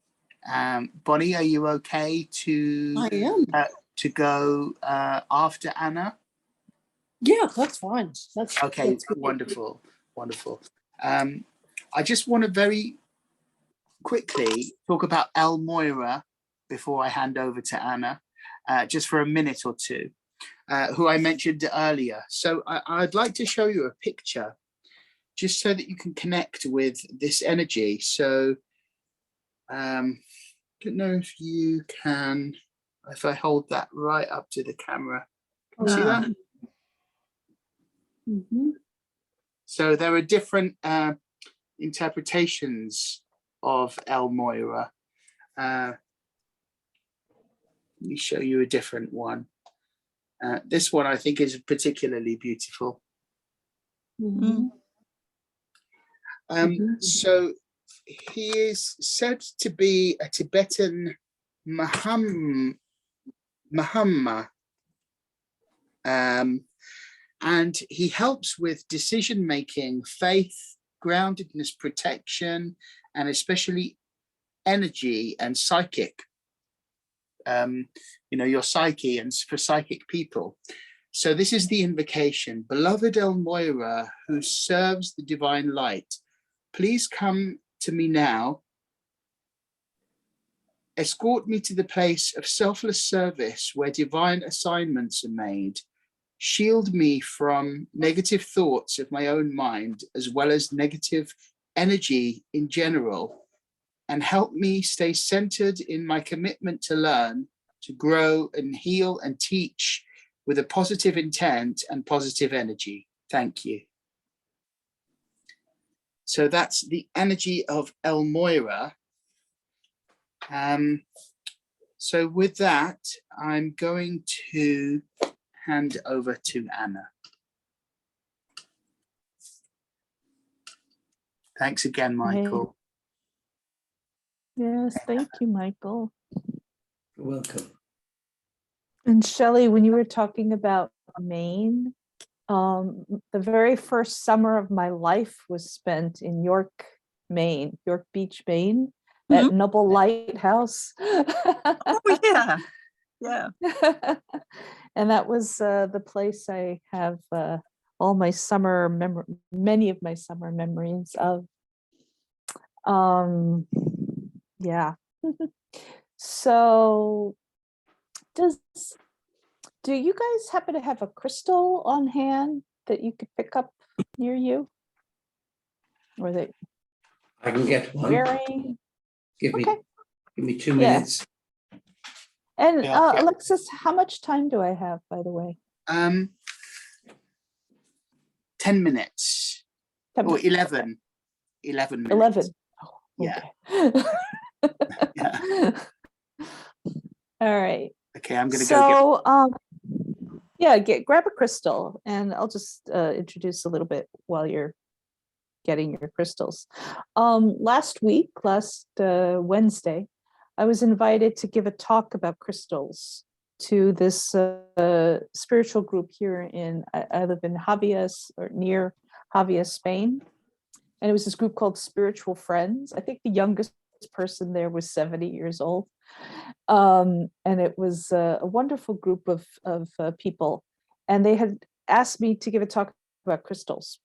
Bonnie, are you okay to? I am. To go after Anna? Yeah, that's fine. That's okay. that's good. Wonderful, wonderful. I just want to very quickly talk about El Moira before I hand over to Anna, just for a minute or two. Who I mentioned earlier. So I'd like to show you a picture just so that you can connect with this energy. So don't know if you can, if I hold that right up to the camera. Can you see that? So there are different interpretations of El Moira. Let me show you a different one. This one I think is particularly beautiful. So he is said to be a Tibetan Mahatma, and he helps with decision making, faith, groundedness, protection, and especially energy and psychic. You know, your psyche, and for psychic people. So this is the invocation. Beloved El Moira, who serves the divine light, please come to me now. Escort me to the place of selfless service where divine assignments are made. Shield me from negative thoughts of my own mind, as well as negative energy in general, and help me stay centered in my commitment to learn, to grow and heal and teach with a positive intent and positive energy. Thank you. So that's the energy of El Moira. So with that, I'm going to hand over to Anna. Thanks again, Michael. Yes, thank you, Michael. You're welcome. And Shelley, when you were talking about Maine, the very first summer of my life was spent in York, Maine, York Beach, Maine, at Nubble Lighthouse. Oh, yeah. Yeah. And that was the place I have all my many of my summer memories of. Yeah. So do you guys happen to have a crystal on hand that you could pick up near you? Or that I can get one. wearing? Give Okay. me 2 Yeah. minutes. And Yeah. Alexis, how much time do I have, by the way? 10 minutes 10 or minutes. 11. 11 minutes. 11. Oh, Yeah. okay. Yeah. All right. Okay, I'm gonna go So, yeah, grab a crystal, and I'll just introduce a little bit while you're getting your crystals. Last Wednesday, I was invited to give a talk about crystals to this spiritual group here I live in Javias, or near Javias, Spain. And it was this group called Spiritual Friends. I think the youngest person there was 70 years old. And it was a wonderful group of people. And they had asked me to give a talk about crystals.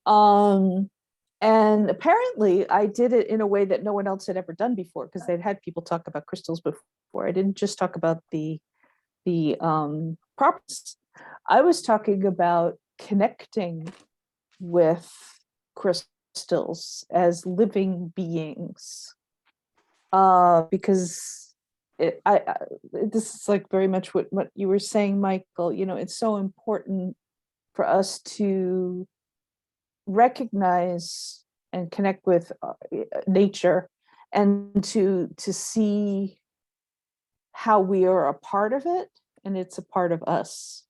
And apparently I did it in a way that no one else had ever done before, because they'd had people talk about crystals before. I didn't just talk about the properties. I was talking about connecting with crystals as living beings, because this is like very much what you were saying, Michael. You know, it's so important for us to recognize and connect with nature, and to see how we are a part of it, and it's a part of us.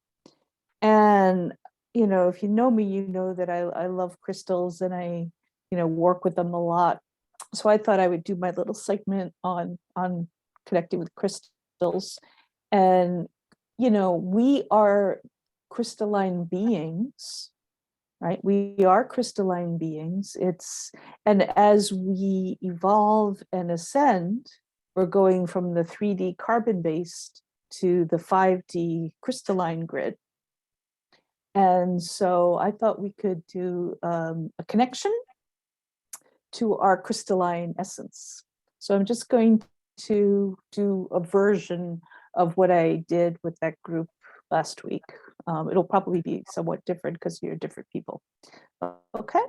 And you know, if you know me, you know that I love crystals, and I work with them a lot. So I thought I would do my little segment on connecting with crystals. And we are crystalline beings, right? We are crystalline beings. And as we evolve and ascend, we're going from the 3D carbon-based to the 5D crystalline grid. And so I thought we could do a connection to our crystalline essence. So I'm just going to do a version of what I did with that group last week. It'll probably be somewhat different because you're different people. Okay.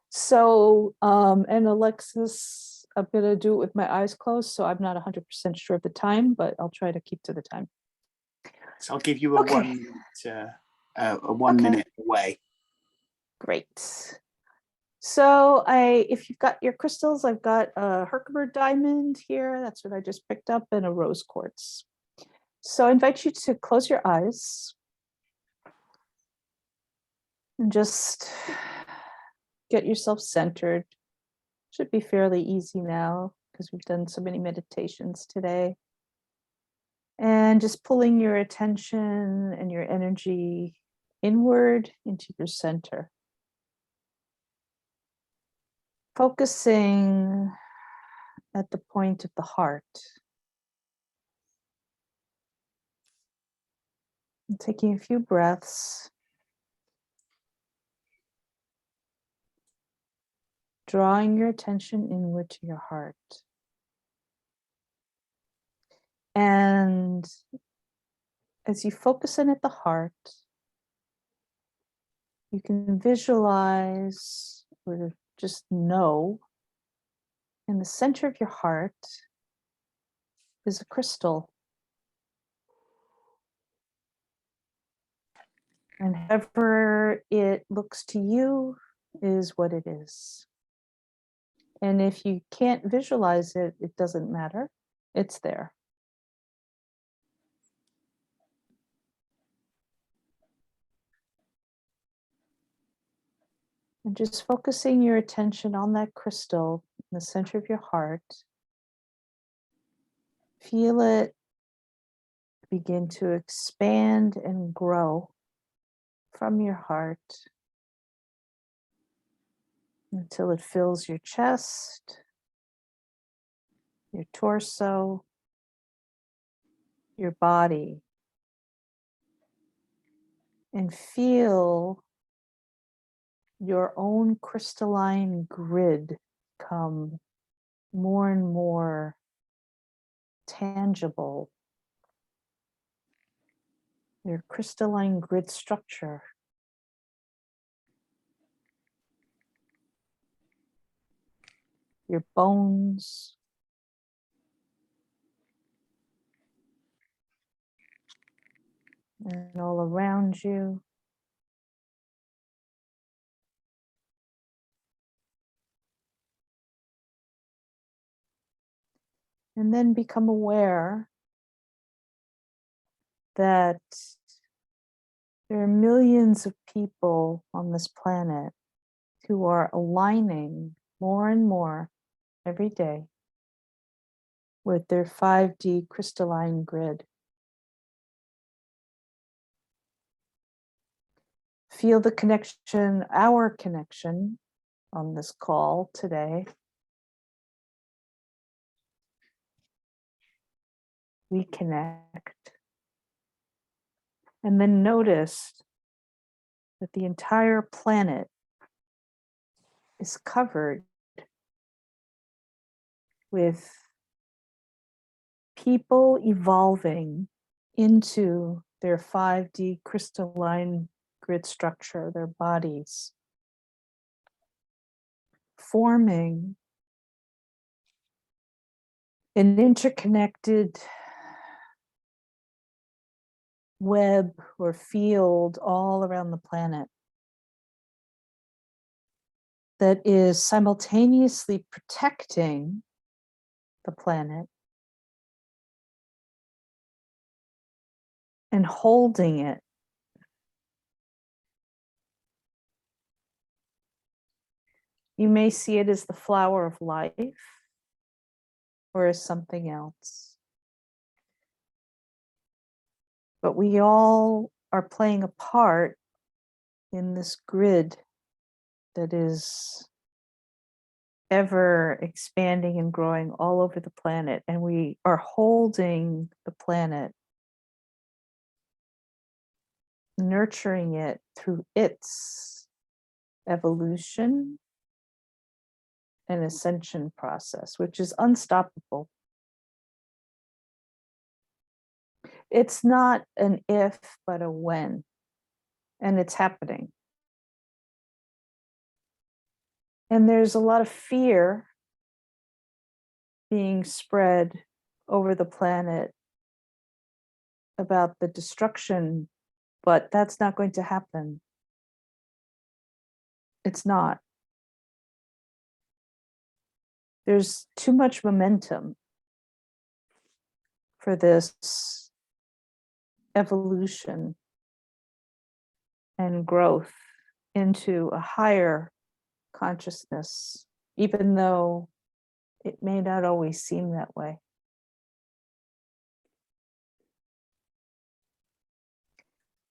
So, and Alexis, I'm gonna do it with my eyes closed, so I'm not 100% sure of the time, but I'll try to keep to the time. So I'll give you a Okay. 1 minute, a 1 minute away. Great. So if you've got your crystals, I've got a Herkimer diamond here. That's what I just picked up, and a rose quartz. So I invite you to close your eyes and just get yourself centered. Should be fairly easy now because we've done so many meditations today. And just pulling your attention and your energy inward into your center. Focusing at the point of the heart. And taking a few breaths. Drawing your attention inward to your heart. And as you focus in at the heart, you can visualize or just know in the center of your heart is a crystal. And however it looks to you is what it is. And if you can't visualize it, it doesn't matter. It's there. And just focusing your attention on that crystal in the center of your heart. Feel it begin to expand and grow from your heart until it fills your chest, your torso, your body, and feel your own crystalline grid come more and more tangible. Your crystalline grid structure. Your bones. And all around you. And then become aware that there are millions of people on this planet who are aligning more and more every day with their 5D crystalline grid. Feel the connection, our connection on this call today. We connect. And then notice that the entire planet is covered with people evolving into their 5D crystalline grid structure, their bodies, forming an interconnected web or field all around the planet that is simultaneously protecting the planet and holding it. You may see it as the flower of life or as something else. But we all are playing a part in this grid that is ever expanding and growing all over the planet. And we are holding the planet, nurturing it through its evolution and ascension process, which is unstoppable. It's not an if, but a when, and it's happening. And there's a lot of fear being spread over the planet about the destruction, but that's not going to happen. It's not. There's too much momentum for this evolution and growth into a higher consciousness, even though it may not always seem that way.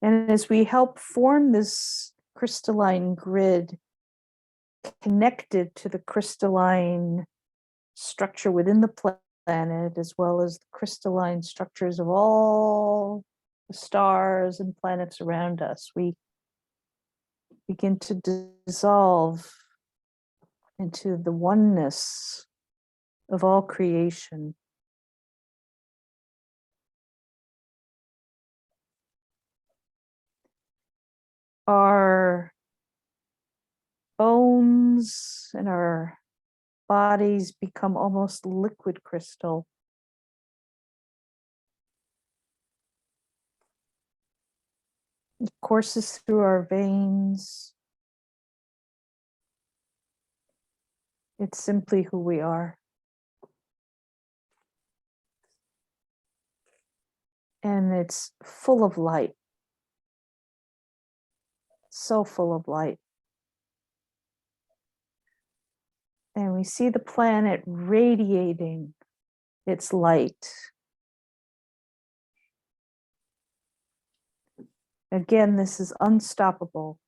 And as we help form this crystalline grid connected to the crystalline structure within the planet, as well as the crystalline structures of all the stars and planets around us, we begin to dissolve into the oneness of all creation. Our bones and our bodies become almost liquid crystal. It courses through our veins. It's simply who we are. And it's full of light. So full of light. And we see the planet radiating its light. Again, this is unstoppable.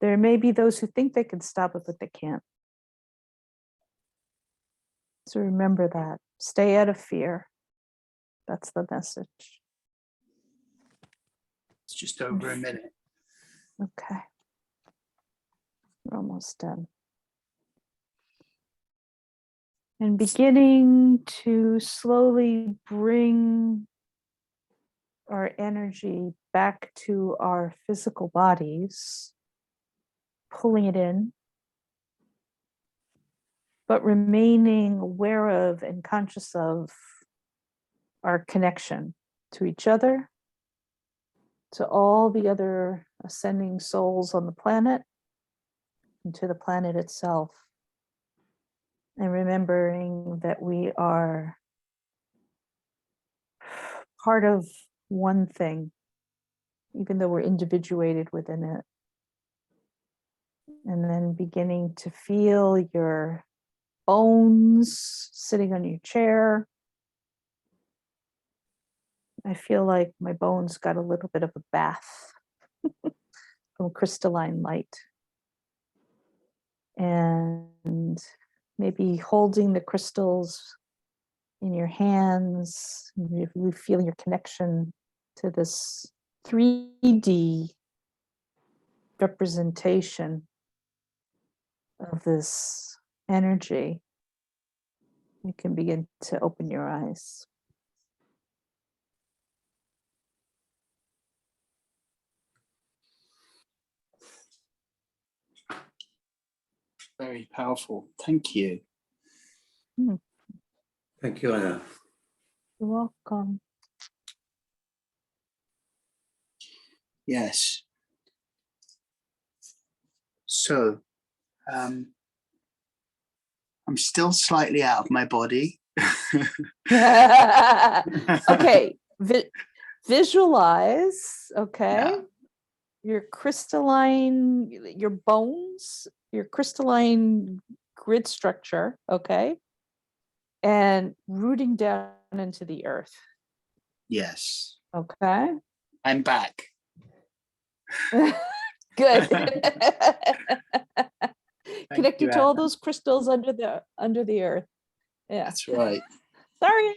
There may be those who think they can stop it, but they can't. So remember that. Stay out of fear. That's the message. It's just over a minute. Okay. We're almost done. And beginning to slowly bring our energy back to our physical bodies, pulling it in, but remaining aware of and conscious of our connection to each other, to all the other ascending souls on the planet, and to the planet itself. And remembering that we are part of one thing, even though we're individuated within it. And then beginning to feel your bones sitting on your chair. I feel like my bones got a little bit of a bath from crystalline light. And maybe holding the crystals in your hands, you feel your connection to this 3D representation of this energy. You can begin to open your eyes. Very powerful. Thank you. Thank you, Anna. You're welcome. Yes. So, I'm still slightly out of my body. Okay, visualize, okay, Yeah. your crystalline, your bones, your crystalline grid structure, okay, and rooting down into the earth, Yes. okay. I'm back. Good. Thank Connected you, to all Anna. those crystals under the earth. Yeah. That's right. Sorry.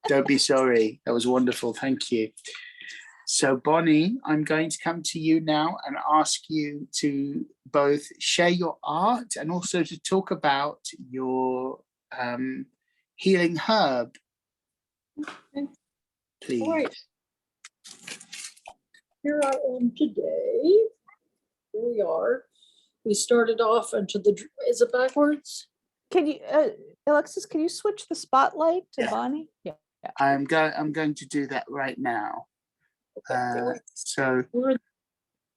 Don't be sorry. That was wonderful. Thank you. So, Bonnie, I'm going to come to you now and ask you to both share your art and also to talk about your healing herb. Okay. Please. All right. Here I am today. Here we are. We started off into the, is it backwards? Can you, Alexis, can you switch the spotlight to Yeah. Bonnie? Yeah. I'm going to do that right now. Okay, So we're in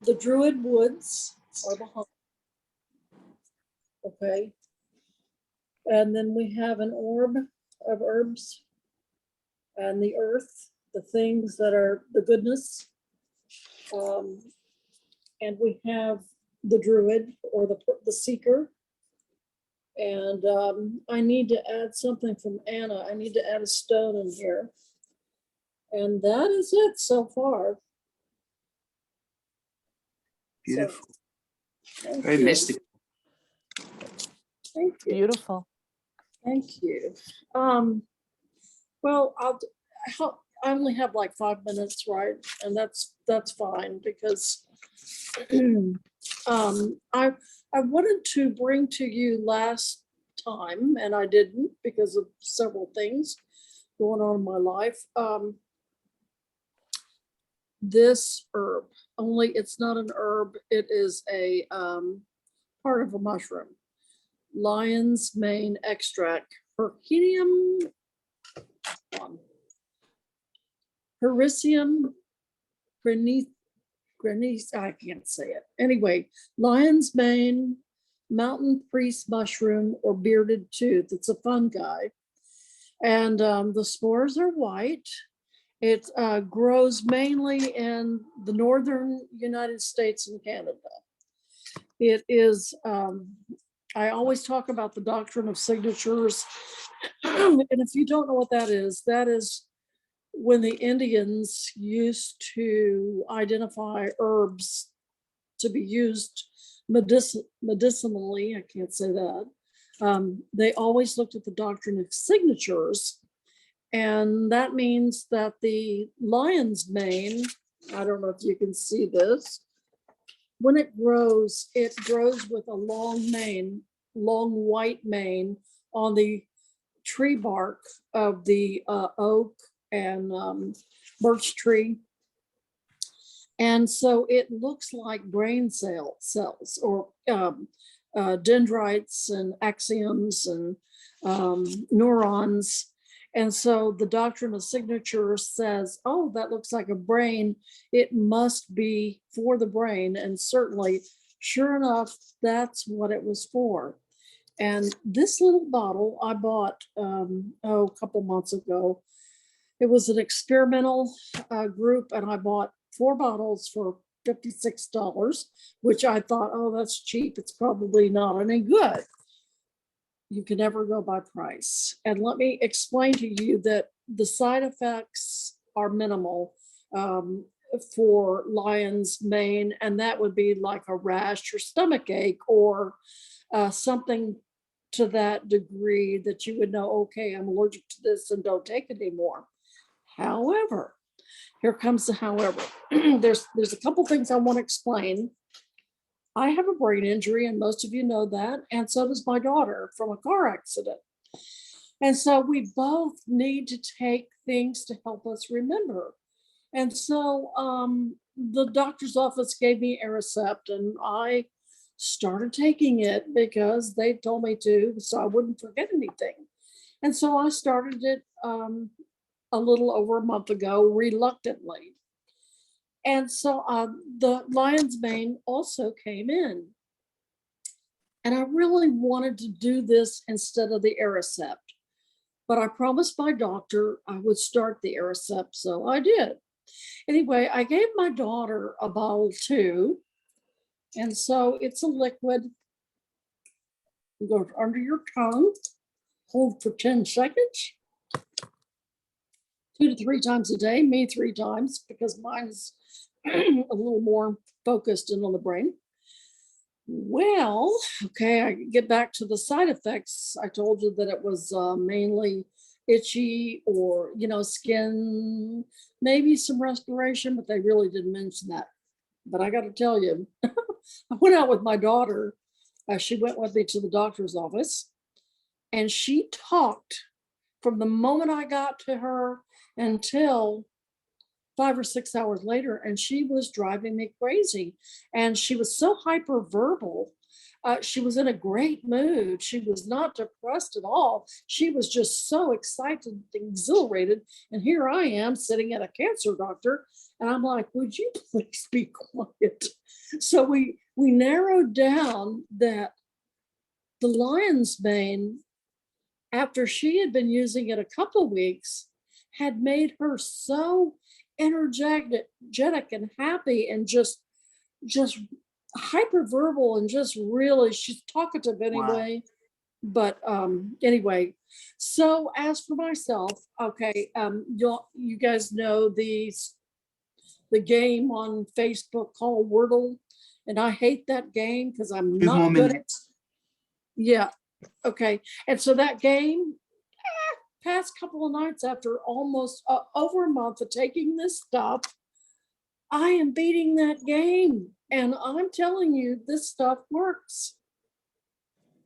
the Druid Woods are behind. Okay. And then we have an orb of herbs and the earth, the things that are the goodness. And we have the Druid or the seeker. And I need to add something from Anna. I need to add a stone in here. And that is it so far. beautiful. So, Very mystical. Thank you. Beautiful. Thank you. Well, I only have like 5 minutes, right? And that's fine because I wanted to bring to you last time, and I didn't because of several things going on in my life. This herb, only it's not an herb, it is a part of a mushroom. Lion's mane extract, Hercinium, Hericium granice, I can't say it. Anyway, lion's mane, mountain priest mushroom, or bearded tooth. It's a fungi. And the spores are white. It grows mainly in the northern United States and Canada. It is, I always talk about the doctrine of signatures. And if you don't know what that is when the Indians used to identify herbs to be used medicinally, I can't say that. They always looked at the doctrine of signatures. And that means that the lion's mane, I don't know if you can see this, when it grows with a long mane, long white mane on the tree bark of the oak and birch tree. And so it looks like brain cells or dendrites and axioms and neurons. And so the doctrine of signature says, oh, that looks like a brain. It must be for the brain. And certainly, sure enough, that's what it was for. And this little bottle I bought, a couple months ago. It was an experimental group, and I bought 4 bottles for $56, which I thought, oh, that's cheap. It's probably not any good. You can never go by price. And let me explain to you that the side effects are minimal for lion's mane, and that would be like a rash or stomach ache or something to that degree that you would know, okay, I'm allergic to this and don't take it anymore. However, here comes the however. There's a couple things I want to explain. I have a brain injury, and most of you know that, and so does my daughter from a car accident. And so we both need to take things to help us remember. And so the doctor's office gave me Aricept, and I started taking it because they told me to, so I wouldn't forget anything. And so I started it a little over a month ago, reluctantly. And so the lion's mane also came in. And I really wanted to do this instead of the Aricept. But I promised my doctor I would start the Aricept, so I did. Anyway, I gave my daughter a bottle too. And so it's a liquid. You go under your tongue, hold for 10 seconds. 2 to 3 times a day, me 3 times, because mine's a little more focused in on the brain. Well, okay, I get back to the side effects. I told you that it was mainly itchy or, skin, maybe some respiration, but they really didn't mention that. But I got to tell you, I went out with my daughter. She went with me to the doctor's office, and she talked from the moment I got to her until 5 or 6 hours later, and she was driving me crazy. And she was so hyperverbal. She was in a great mood. She was not depressed at all. She was just so excited, exhilarated. And here I am sitting at a cancer doctor, and I'm like, would you please be quiet? So we narrowed down that the lion's mane, after she had been using it a couple weeks, had made her so energetic and happy and just hyperverbal and just really, she's talkative anyway. Wow. But anyway, so as for myself, okay, you guys know the game on Facebook called Wordle, and I hate that game because I'm not good at it. Yeah, okay. And so that game, past couple of nights after almost over a month of taking this stuff, I am beating that game. And I'm telling you, this stuff works.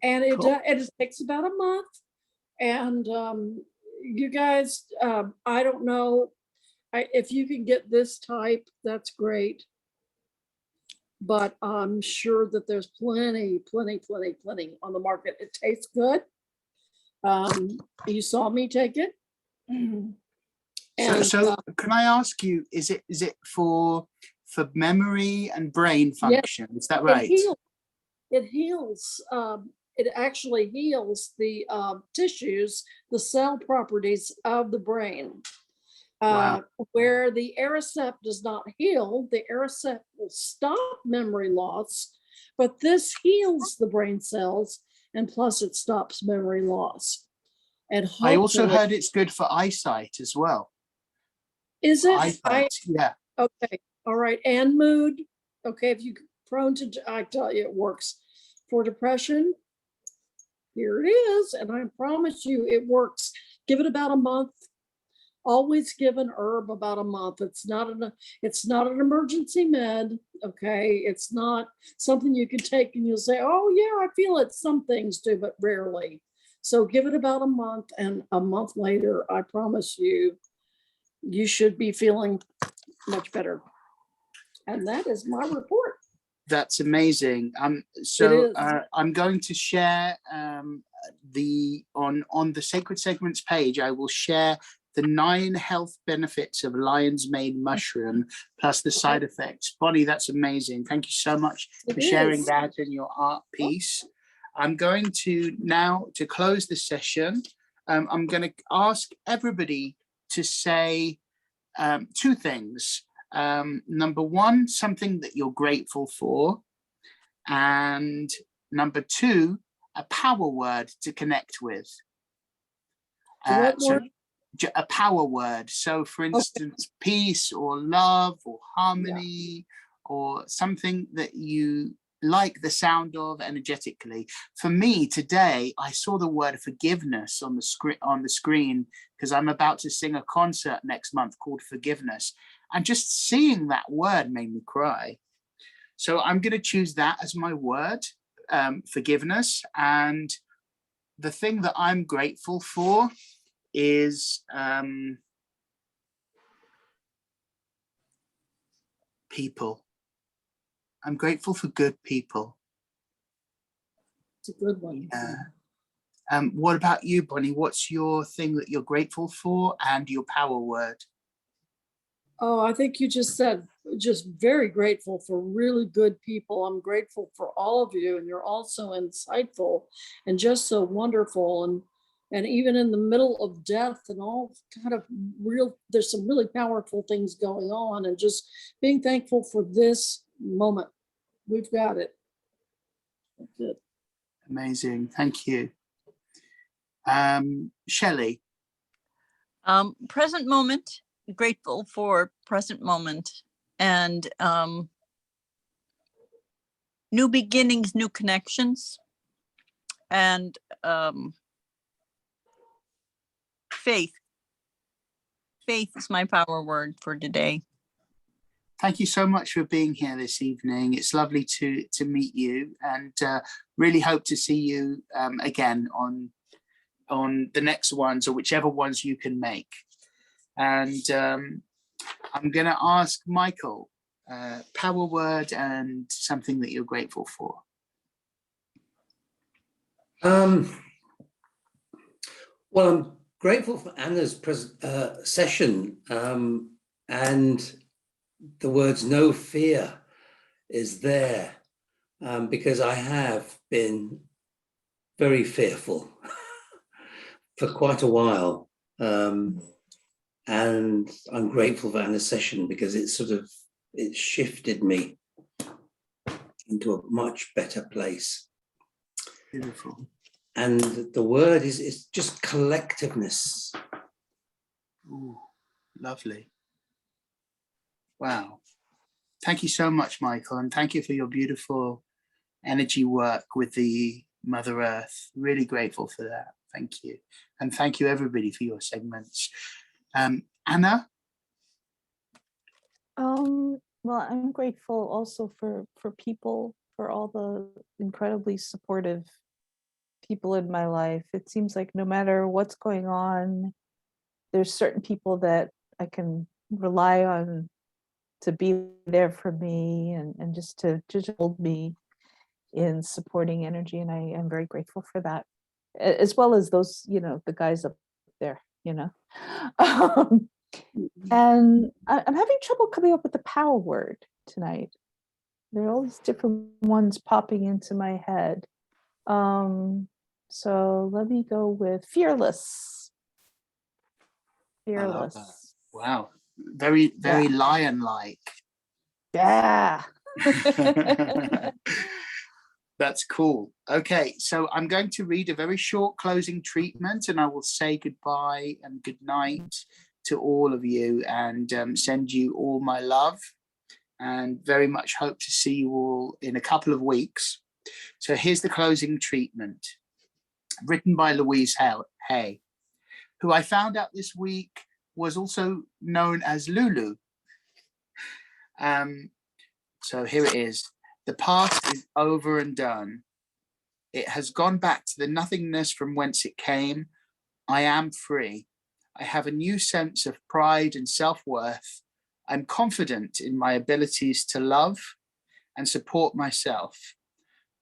And it, cool. It takes about a month. And you guys, I don't know, if you can get this type, that's great. But I'm sure that there's plenty on the market. It tastes good. You saw me take it. And, so can I ask you, is it for memory and brain function? Yeah, is that right? It heals. it actually heals the tissues, the cell properties of the brain. Wow. Where the Aricept does not heal, the Aricept will stop memory loss, but this heals the brain cells, and plus it stops memory loss. And I also hopefully- heard it's good for eyesight as well. Is it? Eyesight, yeah. Okay, all right, and mood. Okay, if you're prone to, I tell you, it works. For depression, here it is, and I promise you it works. Give it about a month. Always give an herb about a month. It's not an emergency med, okay? It's not something you can take and you'll say, oh yeah, I feel it. Some things do, but rarely. So give it about a month, and a month later, I promise you, you should be feeling much better. And that is my report. That's amazing. is. I'm going to share on the Sacred Segments page. I will share the 9 health benefits of lion's mane mushroom plus the side effects. Bonnie, that's amazing. Thank you so much for sharing that in your art piece. I'm going to now, to close the session, I'm going to ask everybody to say 2 things. Number 1, something that you're grateful for. And number 2, a power word to connect with. A power word. So for instance, peace or love or harmony, or something that you like the sound of energetically. For me today, I saw the word forgiveness on the screen because I'm about to sing a concert next month called Forgiveness. And just seeing that word made me cry. So I'm going to choose that as my word, forgiveness. And the thing that I'm grateful for is people. I'm grateful for good people. It's a good one. What about you, Bonnie? What's your thing that you're grateful for and your power word? Oh, I think you just said, just very grateful for really good people. I'm grateful for all of you, and you're all so insightful and just so wonderful. And even in the middle of death and all kind of there's some really powerful things going on, and just being thankful for this moment. We've got it. That's it. Amazing. Thank you. Shelley. Present moment, grateful for present moment, and new beginnings, new connections, and faith. Faith is my power word for today. Thank you so much for being here this evening. It's lovely to meet you, and really hope to see you again on the next ones, or whichever ones you can make. And I'm going to ask Michael, power word and something that you're grateful for. Well, I'm grateful for Anna's session, and the words "no fear" is there, because I have been very fearful for quite a while, and I'm grateful for Anna's session because it shifted me into a much better place. Beautiful. And the word is just collectiveness. Ooh, lovely. Wow. Thank you so much, Michael, and thank you for your beautiful energy work with the Mother Earth. Really grateful for that. Thank you. And thank you everybody for your segments. Anna? Well, I'm grateful also for people, for all the incredibly supportive people in my life. It seems like no matter what's going on, there's certain people that I can rely on to be there for me and just to hold me in supporting energy. And I am very grateful for that, as well as those, the guys up there, And I'm having trouble coming up with the power word tonight. There are all these different ones popping into my head. So let me go with fearless. I love that. Fearless. Wow. Very, very lion-like. Yeah. That's cool. Okay, so I'm going to read a very short closing treatment and I will say goodbye and good night to all of you and send you all my love and very much hope to see you all in a couple of weeks. So here's the closing treatment, written by Louise Hay, who I found out this week was also known as Lulu. So here it is. The past is over and done. It has gone back to the nothingness from whence it came. I am free. I have a new sense of pride and self-worth. I'm confident in my abilities to love and support myself.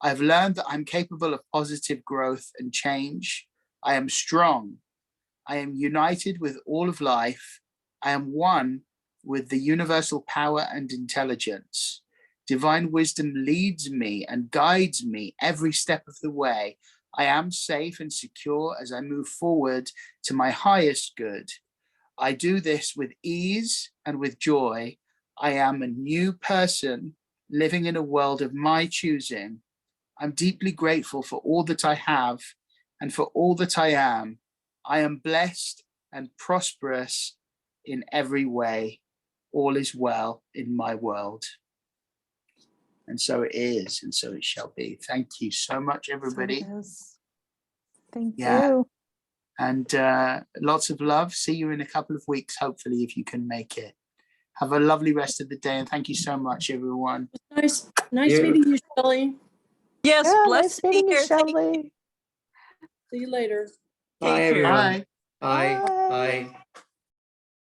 I've learned that I'm capable of positive growth and change. I am strong. I am united with all of life. I am one with the universal power and intelligence. Divine wisdom leads me and guides me every step of the way. I am safe and secure as I move forward to my highest good. I do this with ease and with joy. I am a new person living in a world of my choosing. I'm deeply grateful for all that I have and for all that I am. I am blessed and prosperous in every way. All is well in my world. And so it is, and so it shall be. Thank you so much, everybody. So it is. Thank Yeah. you. And lots of love. See you in a couple of weeks, hopefully, if you can make it. Have a lovely rest of the day, and thank you so much, everyone. Nice Yeah. meeting you, Shelley. Yes, Yeah, blessed nice to be meeting you, here. Thank you. Shelley. See you later. Bye, Take care. everyone. Bye. Bye. Bye. Bye.